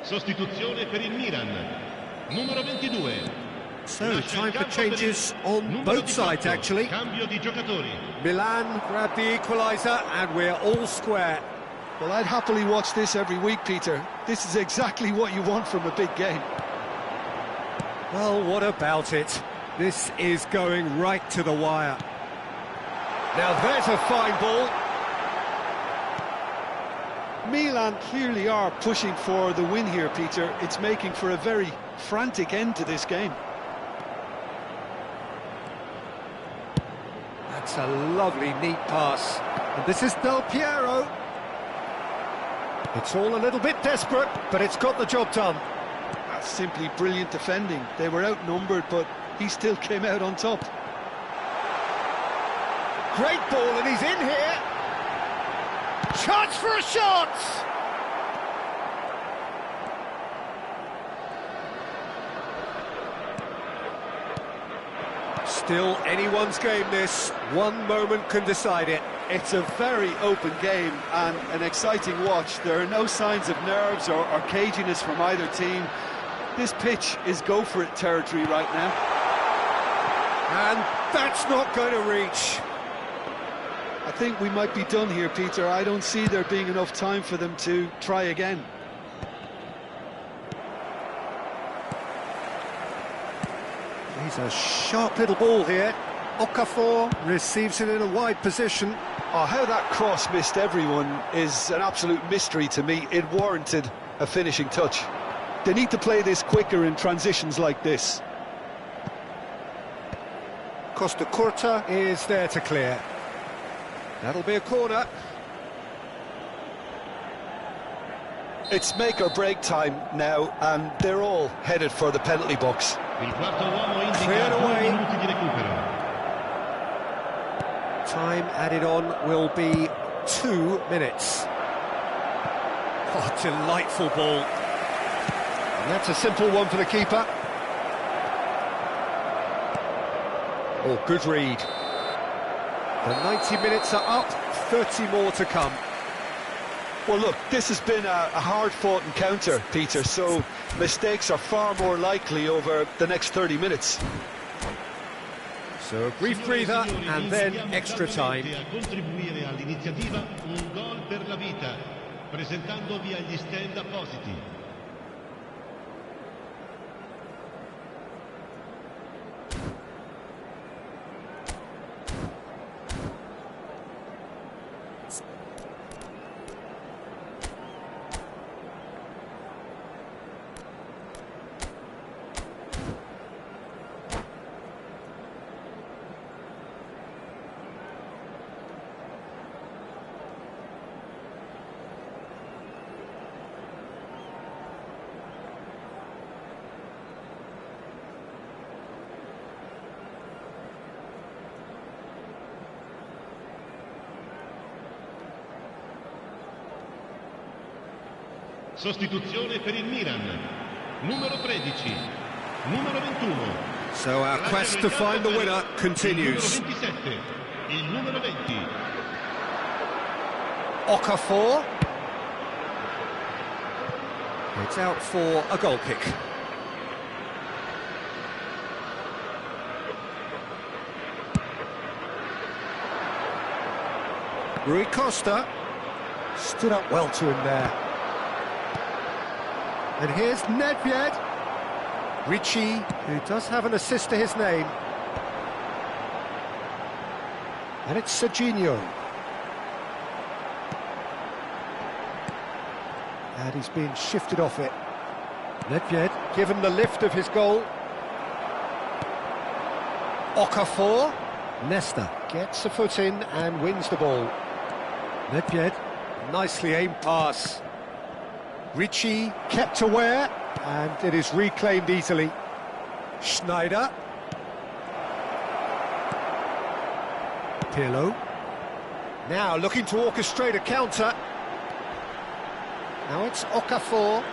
Sostituzione per il Milan. Numero 22. So, time for changes on both sides, actually. Cambio di giocatori. Milan grabbed the equaliser, and we're all square. Well, I'd happily watch this every week, Peter. This is exactly what you want from a big game. Well, what about it? This is going right to the wire. Now, there's a fine ball. Milan clearly are pushing for the win here, Peter. It's making for a very frantic end to this game. That's a lovely, neat pass. And this is Del Piero. It's all a little bit desperate, but it's got the job done. That's simply brilliant defending. They were outnumbered, but he still came out on top. Great ball, and he's in here. Chance for a shot! Still anyone's game, this. One moment can decide it. It's a very open game and an exciting watch. There are no signs of nerves or caginess from either team. This pitch is go-for-it territory right now. And that's not going to reach. I think we might be done here, Peter. I don't see there being enough time for them to try again. He's a sharp little ball here. Okafor receives it in a wide position. Oh, how that cross missed everyone is an absolute mystery to me. It warranted a finishing touch. They need to play this quicker in transitions like this. Costa Curta is there to clear. That'll be a corner. It's make or break time now, and they're all headed for the penalty box. Il quarto uomo indica Cleared 2 away. minuti di recupero. Time added on will be 2 minutes. Oh, delightful ball. And that's a simple one for the keeper. Oh, good read. The 90 minutes are up, 30 more to come. Well, look, this has been a hard-fought encounter, Peter, so mistakes are far more likely over the next 30 minutes. So a brief breather and then extra time. A contribuire all'iniziativa un gol per la vita, presentandovi agli stand appositi. Sostituzione per il Milan. Numero 13. Numero 21. So our quest to find the winner continues. Il numero 27. Il numero 20. Okafor. It's out for a goal kick. Rui Costa stood up well to him there. And here's Nedved. Ricci, who does have an assist to his name. And it's Serginho. And he's being shifted off it. Nedved given the lift of his goal. Okafor. Nesta gets a foot in and wins the ball. Nedved, nicely aimed pass. Ricci kept aware, and it is reclaimed easily. Schneider. Pirlo. Now looking to orchestrate a counter. Now it's Okafor.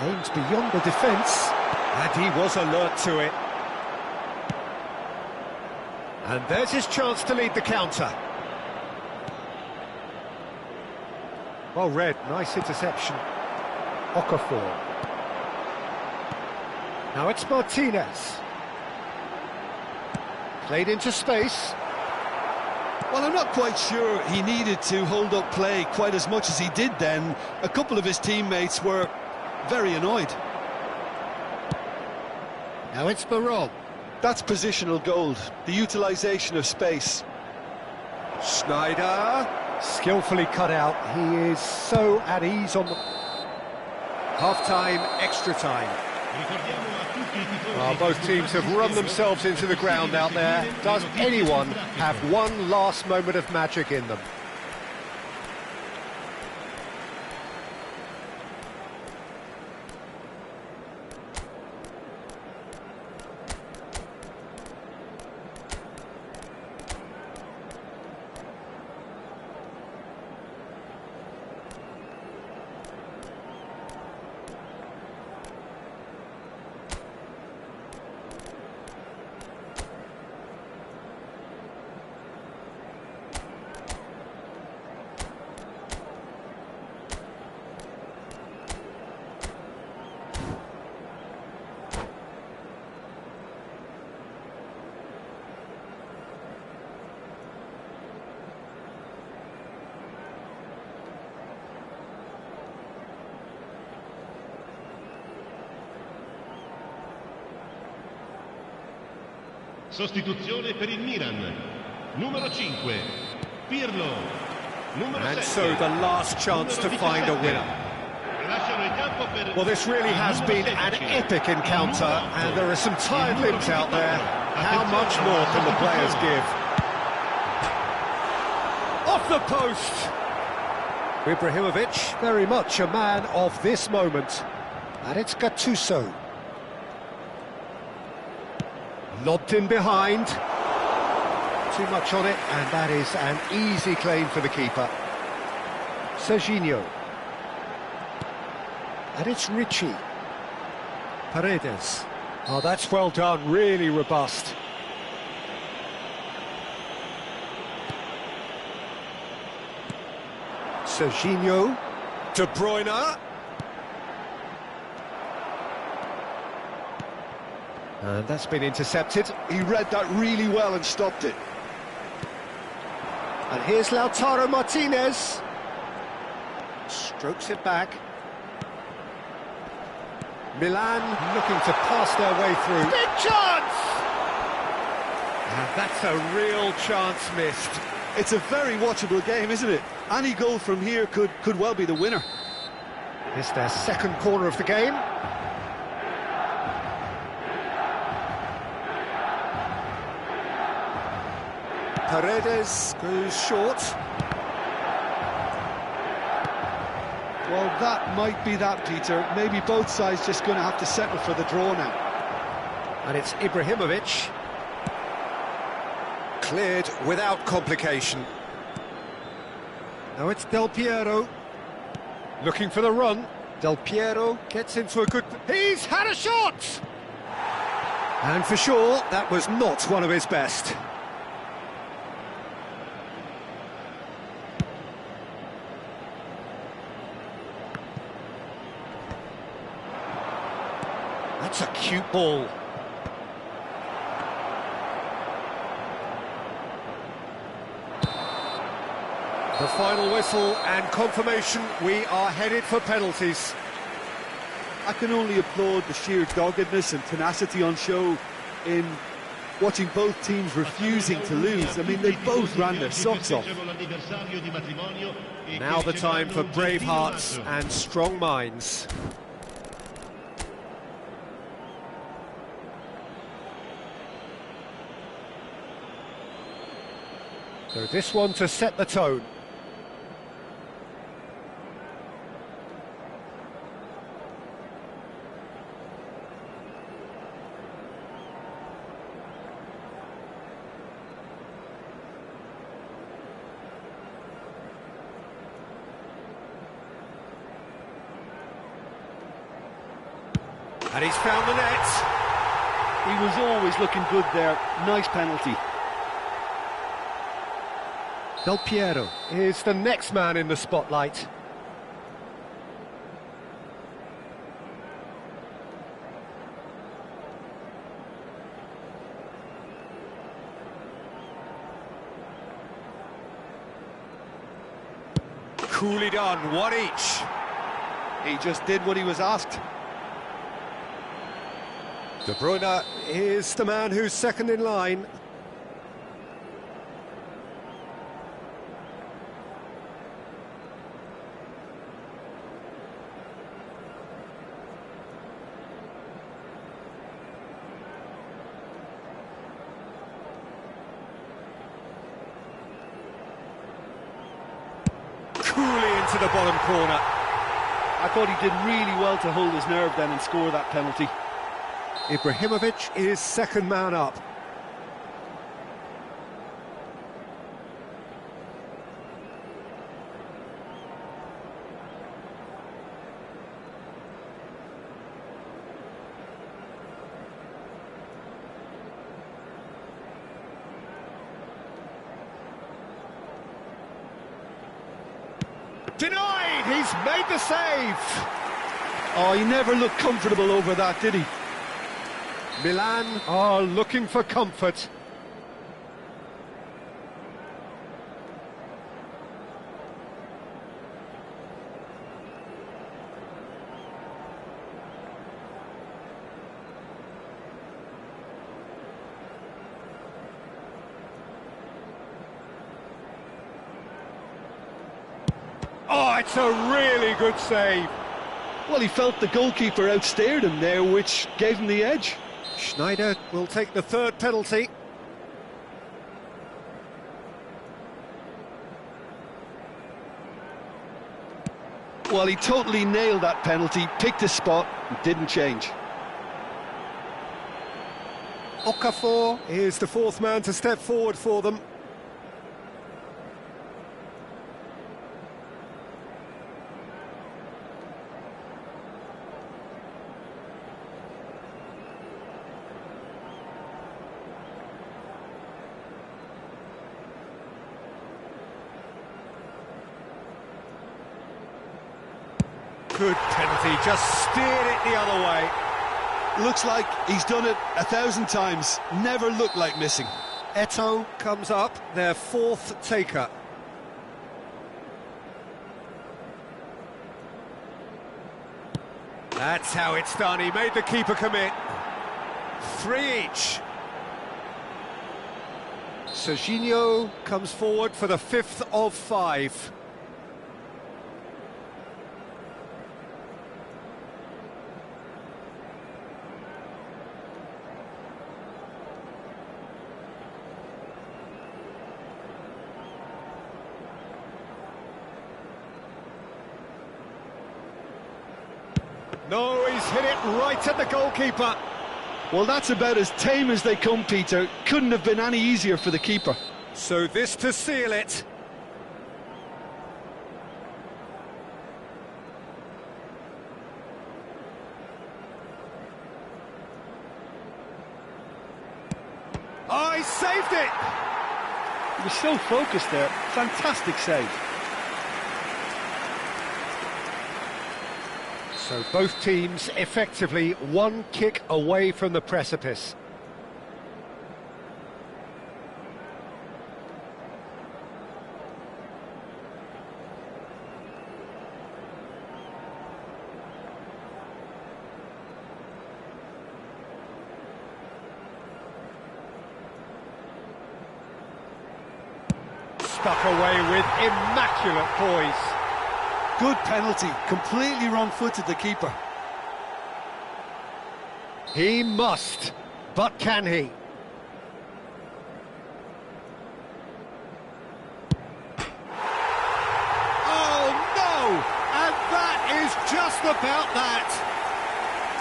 Aims beyond the defence, and he was alert to it. And there's his chance to lead the counter. Well read, nice interception. Okafor. Now it's Martinez. Played into space. Well, I'm not quite sure he needed to hold up play quite as much as he did then. A couple of his teammates were very annoyed. Now it's Baron. That's positional gold, the utilisation of space. Schneider. Skillfully cut out. He is so at ease on the... Half-time, extra time. Both teams have run themselves into the ground out there. Does anyone have one last moment of magic in them? Sostituzione per il Milan. Numero 5. Pirlo. Numero 7. And so the last chance to find a winner. Well, this really has been an epic encounter, and there are some tired limbs out there. How much more can the players give? Off the post! Ibrahimovic, very much a man of this moment. And it's Gattuso. Lobbed in behind. Too much on it, and that is an easy claim for the keeper. Serginho. And it's Ricci. Paredes. Oh, that's well done, really robust. Serginho, De Bruyne. And that's been intercepted. He read that really well and stopped it. And here's Lautaro Martinez. Strokes it back. Milan looking to pass their way through. Big chance! And that's a real chance missed. It's a very watchable game, isn't it? Any goal from here could well be the winner. It's their second corner of the game. Paredes goes short. Well, that might be that, Peter. Maybe both sides just going to have to settle for the draw now. And it's Ibrahimovic. Cleared without complication. Now it's Del Piero. Looking for the run. Del Piero gets into a good... He's had a shot! And for sure, that was not one of his best. That's a cute ball. The final whistle and confirmation, we are headed for penalties. I can only applaud the sheer doggedness and tenacity on show in watching both teams refusing to lose. I mean, they both ran their socks off. Now the time for brave hearts and strong minds. So this one to set the tone. And he's found the net. He was always looking good there. Nice penalty. Del Piero is the next man in the spotlight. Coolly done, one each. He just did what he was asked. De Bruyne is the man who's second in line. Coolly into the bottom corner. I thought he did really well to hold his nerve then and score that penalty. Ibrahimovic is second man up. Denied! He's made the save! Oh, he never looked comfortable over that, did he? Milan are looking for comfort. Oh, it's a really good save. Well, he felt the goalkeeper outstared him there, which gave him the edge. Schneider will take the third penalty. Well, he totally nailed that penalty, picked his spot, and didn't change. Okafor is the fourth man to step forward for them. Good penalty, just steered it the other way. Looks like he's done it 1,000 times. Never looked like missing. Eto'o comes up, their fourth taker. That's how it's done, he made the keeper commit. 3 each. Serginho comes forward for the 5th of 5. No, he's hit it right at the goalkeeper. Well, that's about as tame as they come, Peter. Couldn't have been any easier for the keeper. So this to seal it. Oh, he saved it! He was so focused there. Fantastic save. So both teams effectively one kick away from the precipice. Stuck away with immaculate poise. Good penalty, completely wrong-footed the keeper. He must, but can he? Oh no! And that is just about that.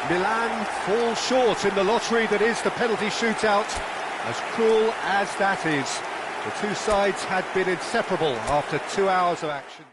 Milan fall short in the lottery that is the penalty shootout. As cruel as that is, the two sides had been inseparable after 2 hours of action.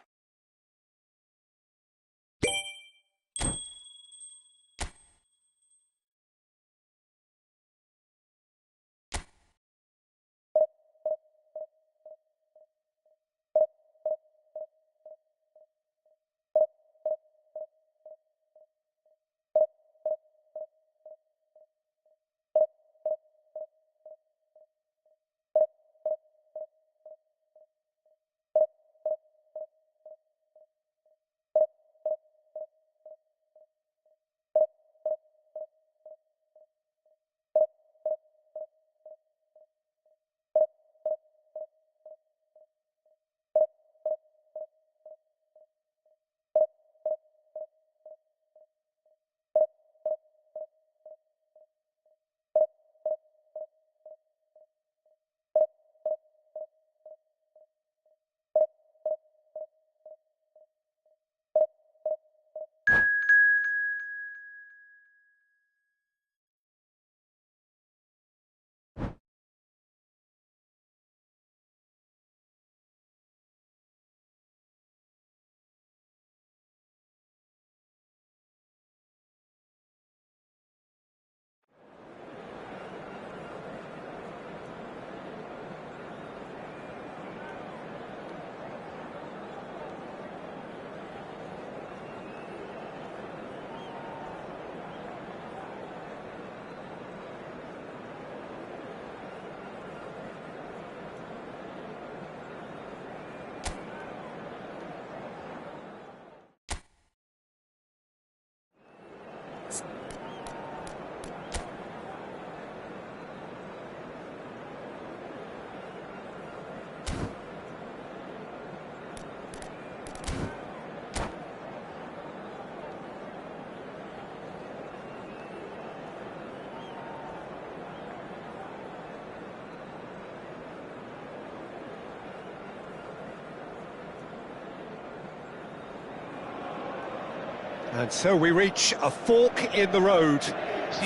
And so we reach a fork in the road.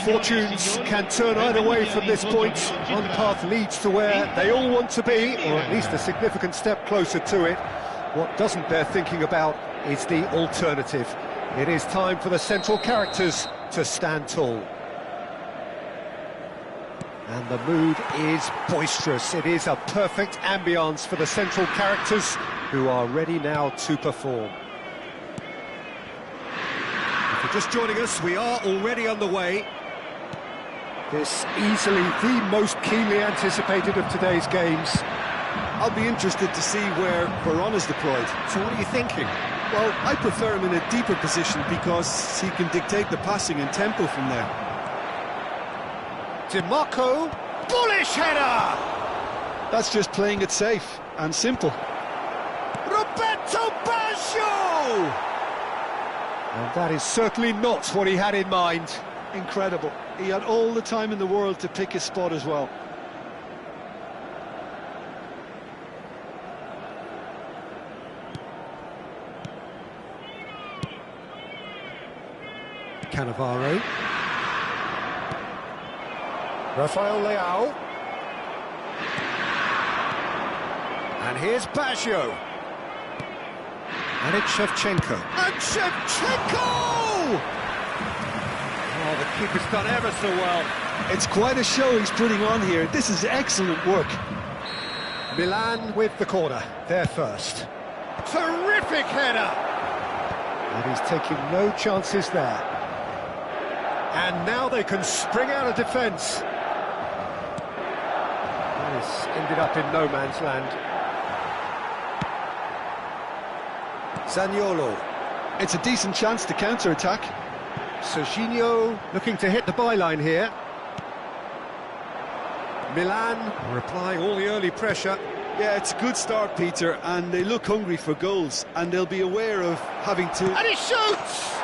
Fortunes can turn either way from this point. One path leads to where they all want to be, or at least a significant step closer to it. What doesn't bear thinking about is the alternative. It is time for the central characters to stand tall. And the mood is boisterous. It is a perfect ambience for the central characters who are ready now to perform. just joining us, we are already on the way. This easily the most keenly anticipated of today's games. I'll be interested to see where Varana's deployed. So what are you thinking? Well, I prefer him in a deeper position because he can dictate the passing and tempo from there. DiMarco, bullish header! That's just playing it safe and simple. Roberto Baggio! And that is certainly not what he had in mind. Incredible. He had all the time in the world to pick his spot as well. Cannavaro. Rafael Leao. And here's Baggio. And it's Shevchenko. And Shevchenko! Oh, the keeper's done ever so well. It's quite a show he's putting on here. This is excellent work. Milan with the corner. They're first. Terrific header! And he's taking no chances there. And now they can spring out of defence. This ended up in no man's land. Zaniolo. It's a decent chance to counter-attack. Serginho looking to hit the byline here. Milan are applying all the early pressure. Yeah, it's a good start, Peter, and they look hungry for goals, and they'll be aware of having to... And he shoots!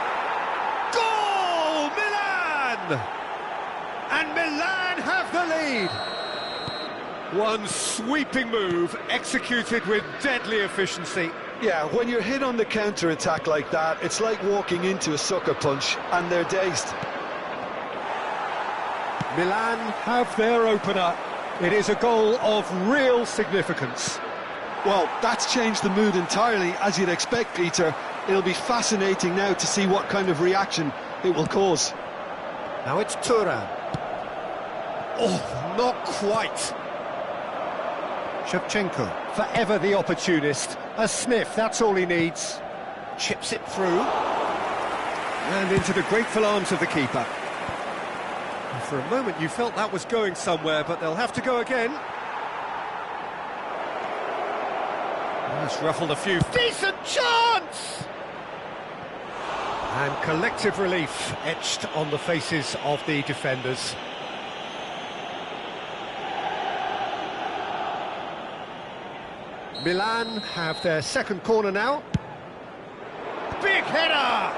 Goal! Milan! And Milan have the lead! One sweeping move, executed with deadly efficiency. Yeah, when you're hit on the counter-attack like that, it's like walking into a sucker punch, and they're dazed. Milan have their opener. It is a goal of real significance. Well, that's changed the mood entirely, as you'd expect, Peter. It'll be fascinating now to see what kind of reaction it will cause. Now it's Thuram. Oh, not quite. Shevchenko, forever the opportunist. A sniff, that's all he needs. Chips it through. And into the grateful arms of the keeper. And for a moment you felt that was going somewhere, but they'll have to go again. That's ruffled a few. Decent chance! And collective relief etched on the faces of the defenders. Milan have their second corner now. Big header!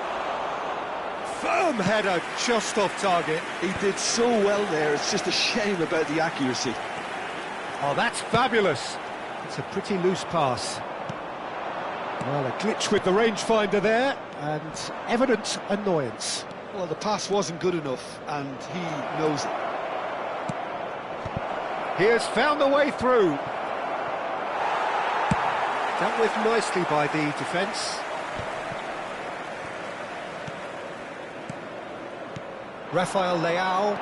Firm header, just off target. He did so well there, it's just a shame about the accuracy. Oh, that's fabulous. It's a pretty loose pass. Well, a glitch with the rangefinder there, and evident annoyance. Well, the pass wasn't good enough, and he knows it. He has found the way through. Dealt with nicely by the defence. Rafael Leao.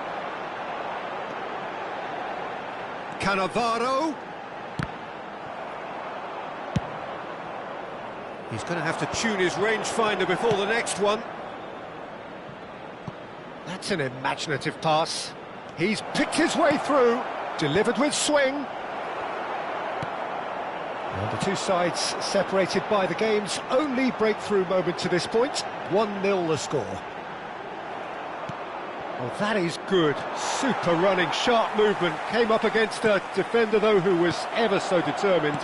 Cannavaro. He's going to have to tune his rangefinder before the next one. That's an imaginative pass. He's picked his way through, delivered with swing. And the two sides separated by the game's only breakthrough moment to this point. 1-0 the score. Well, that is good. Super running, sharp movement. Came up against a defender, though, who was ever so determined.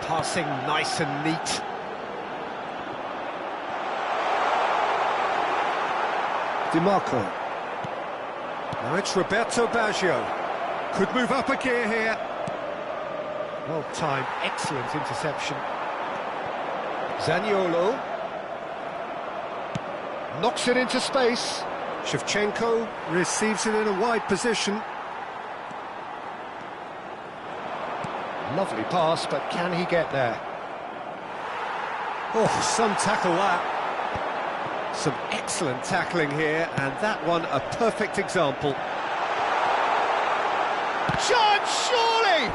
Passing nice and neat. DiMarco. Now it's Roberto Baggio. Could move up a gear here. Well timed, excellent interception. Zaniolo. Knocks it into space. Shevchenko receives it in a wide position. Lovely pass, but can he get there? Oh, some tackle that. Some excellent tackling here, and that one a perfect example. Chance, surely!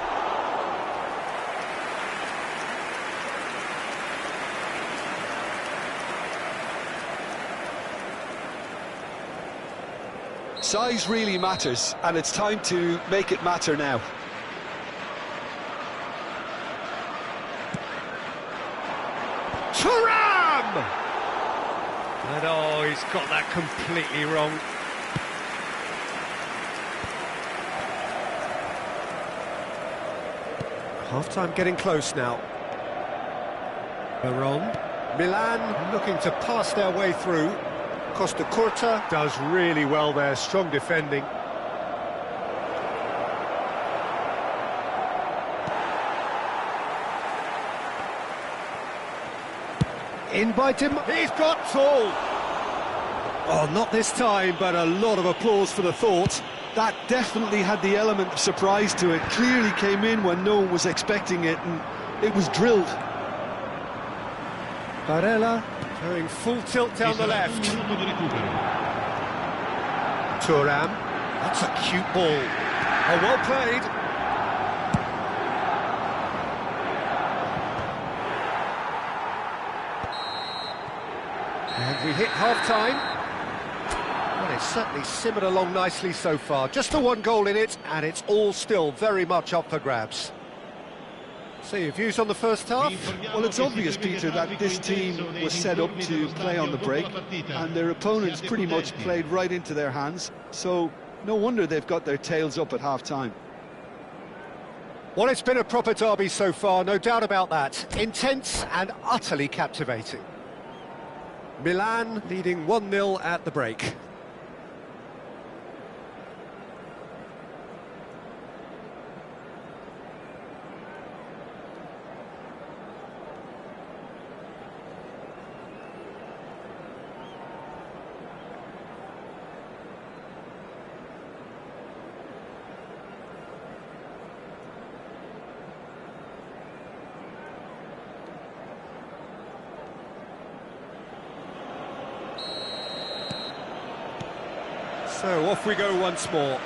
Size really matters, and it's time to make it matter now. Thuram! And oh, he's got that completely wrong. Half-time getting close now. Veron. Milan looking to pass their way through. Costa Curta does really well there, strong defending. In by Tim, he's got Tool. Oh, not this time, but a lot of applause for the thought. That definitely had the element of surprise to it. Clearly came in when no one was expecting it, and it was drilled. Barella going full tilt down the left. Thuram, that's a cute ball. Oh, well played. And we hit half-time. Well, it's certainly simmered along nicely so far. Just the one goal in it, and it's all still very much up for grabs. So your views on the first half? Well, it's obvious, Peter, that this team was set up to play on the break, and their opponents pretty much played right into their hands, so no wonder they've got their tails up at half-time. Well, it's been a proper derby so far, no doubt about that. Intense and utterly captivating. Milan leading 1-0 at the break. So off we go once more.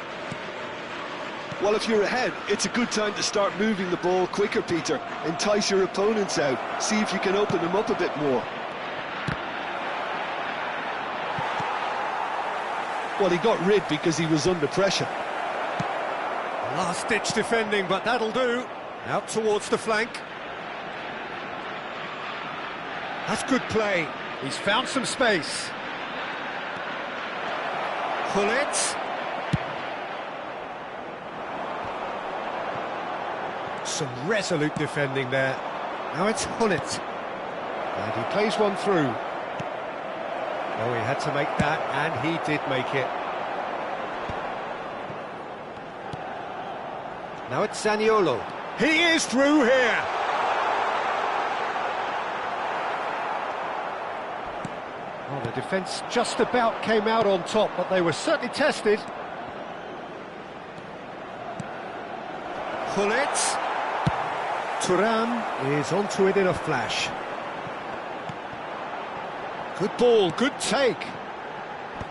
Well, if you're ahead, it's a good time to start moving the ball quicker, Peter. Entice your opponents out. See if you can open them up a bit more. Well, he got rid because he was under pressure. Last-ditch defending, but that'll do. Out towards the flank. That's good play. He's found some space. Pull it. Some resolute defending there. Now it's Hullet. And he plays one through. Oh, he had to make that, and he did make it. Now it's Zaniolo. He is through here. Well, the defence just about came out on top, but they were certainly tested. Hullet. Thuram is onto it in a flash. Good ball, good take.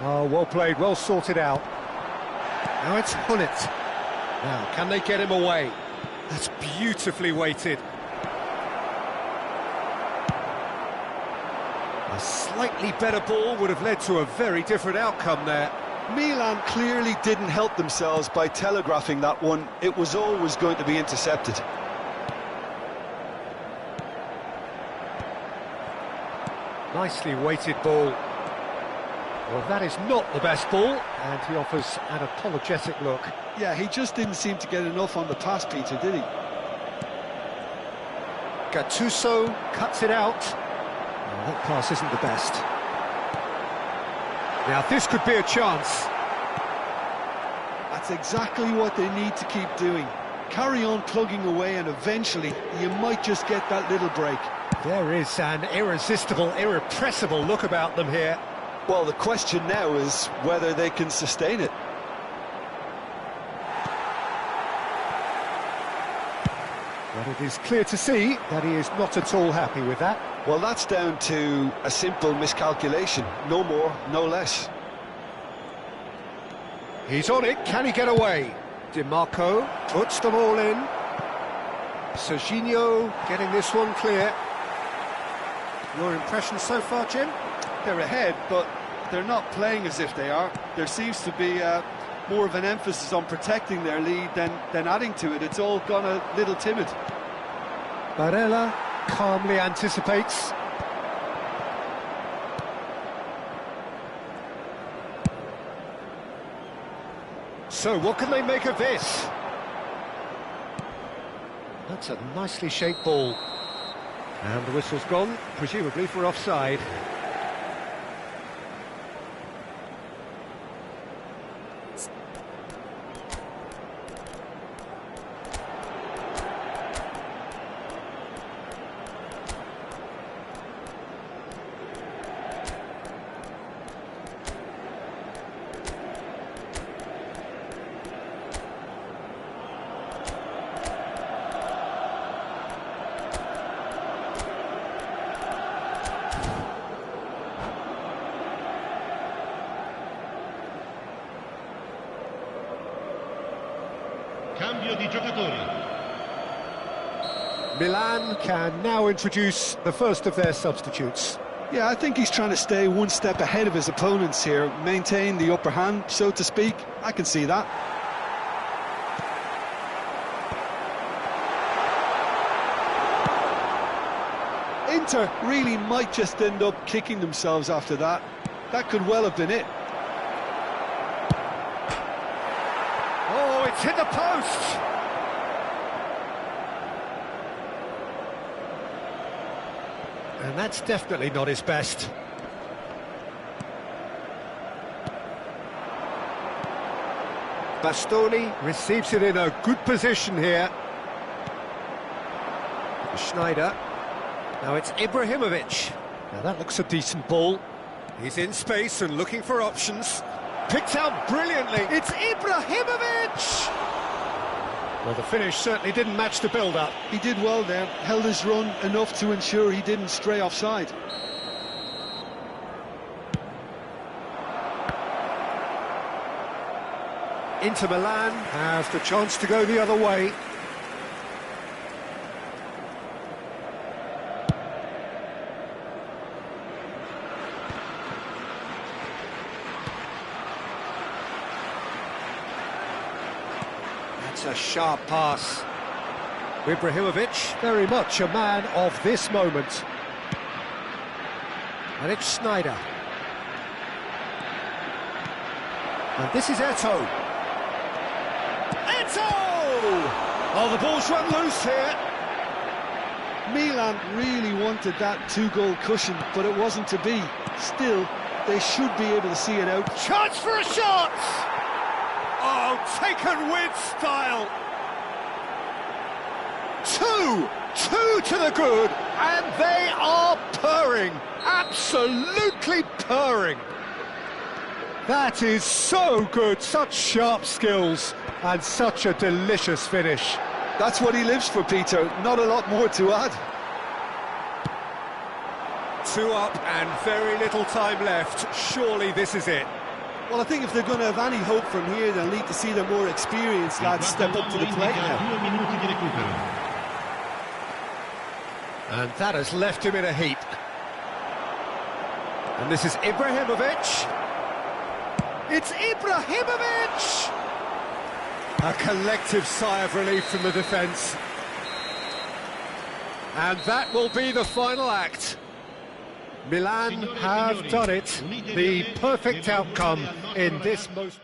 Oh, well played, well sorted out. Now it's Hullet. Now, can they get him away? That's beautifully weighted. A slightly better ball would have led to a very different outcome there. Milan clearly didn't help themselves by telegraphing that one. It was always going to be intercepted. Nicely weighted ball. Well, that is not the best ball, and he offers an apologetic look. Yeah, he just didn't seem to get enough on the pass, Peter, did he? Gattuso cuts it out. Oh, that pass isn't the best. Now, this could be a chance. That's exactly what they need to keep doing. Carry on plugging away, and eventually you might just get that little break. There is an irresistible, irrepressible look about them here. Well, the question now is whether they can sustain it. But it is clear to see that he is not at all happy with that. Well, that's down to a simple miscalculation. No more, no less. He's on it. Can he get away? Di Marco puts them all in. Serginho getting this one clear. Your impression so far, Jim? They're ahead, but they're not playing as if they are. There seems to be more of an emphasis on protecting their lead than adding to it. It's all gone a little timid. Barella calmly anticipates. So what can they make of this? That's a nicely shaped ball. And the whistle's gone, presumably for offside. Cambio di giocatori. Milan can now introduce the first of their substitutes. Yeah, I think he's trying to stay one step ahead of his opponents here, maintain the upper hand, so to speak. I can see that. Inter really might just end up kicking themselves after that. That could well have been it. Oh, it's hit the post! And that's definitely not his best. Bastoni receives it in a good position here. Schneider. Now it's Ibrahimovic. Now that looks a decent ball. He's in space and looking for options. Picked out brilliantly. It's Ibrahimovic! Well, the finish certainly didn't match the build-up. He did well there, held his run enough to ensure he didn't stray offside. Inter Milan have the chance to go the other way. That's a sharp pass. Ibrahimovic, very much a man of this moment. And it's Schneider. And this is Eto'o. Oh, the ball's run loose here. Milan really wanted that two-goal cushion, but it wasn't to be. Still, they should be able to see it out. Chance for a shot! Oh, taken with style. Two to the good, and they are purring, absolutely purring. That is so good, such sharp skills, and such a delicious finish. That's what he lives for, Peter, not a lot more to add. 2 up and very little time left, surely this is it. Well, I think if they're going to have any hope from here, they'll need to see the more experienced lads step up to the plate now. 2 minuti di recupero. And that has left him in a heap. And this is Ibrahimovic. It's Ibrahimovic! A collective sigh of relief from the defence. And that will be the final act. Milan have done it. The perfect outcome in this most...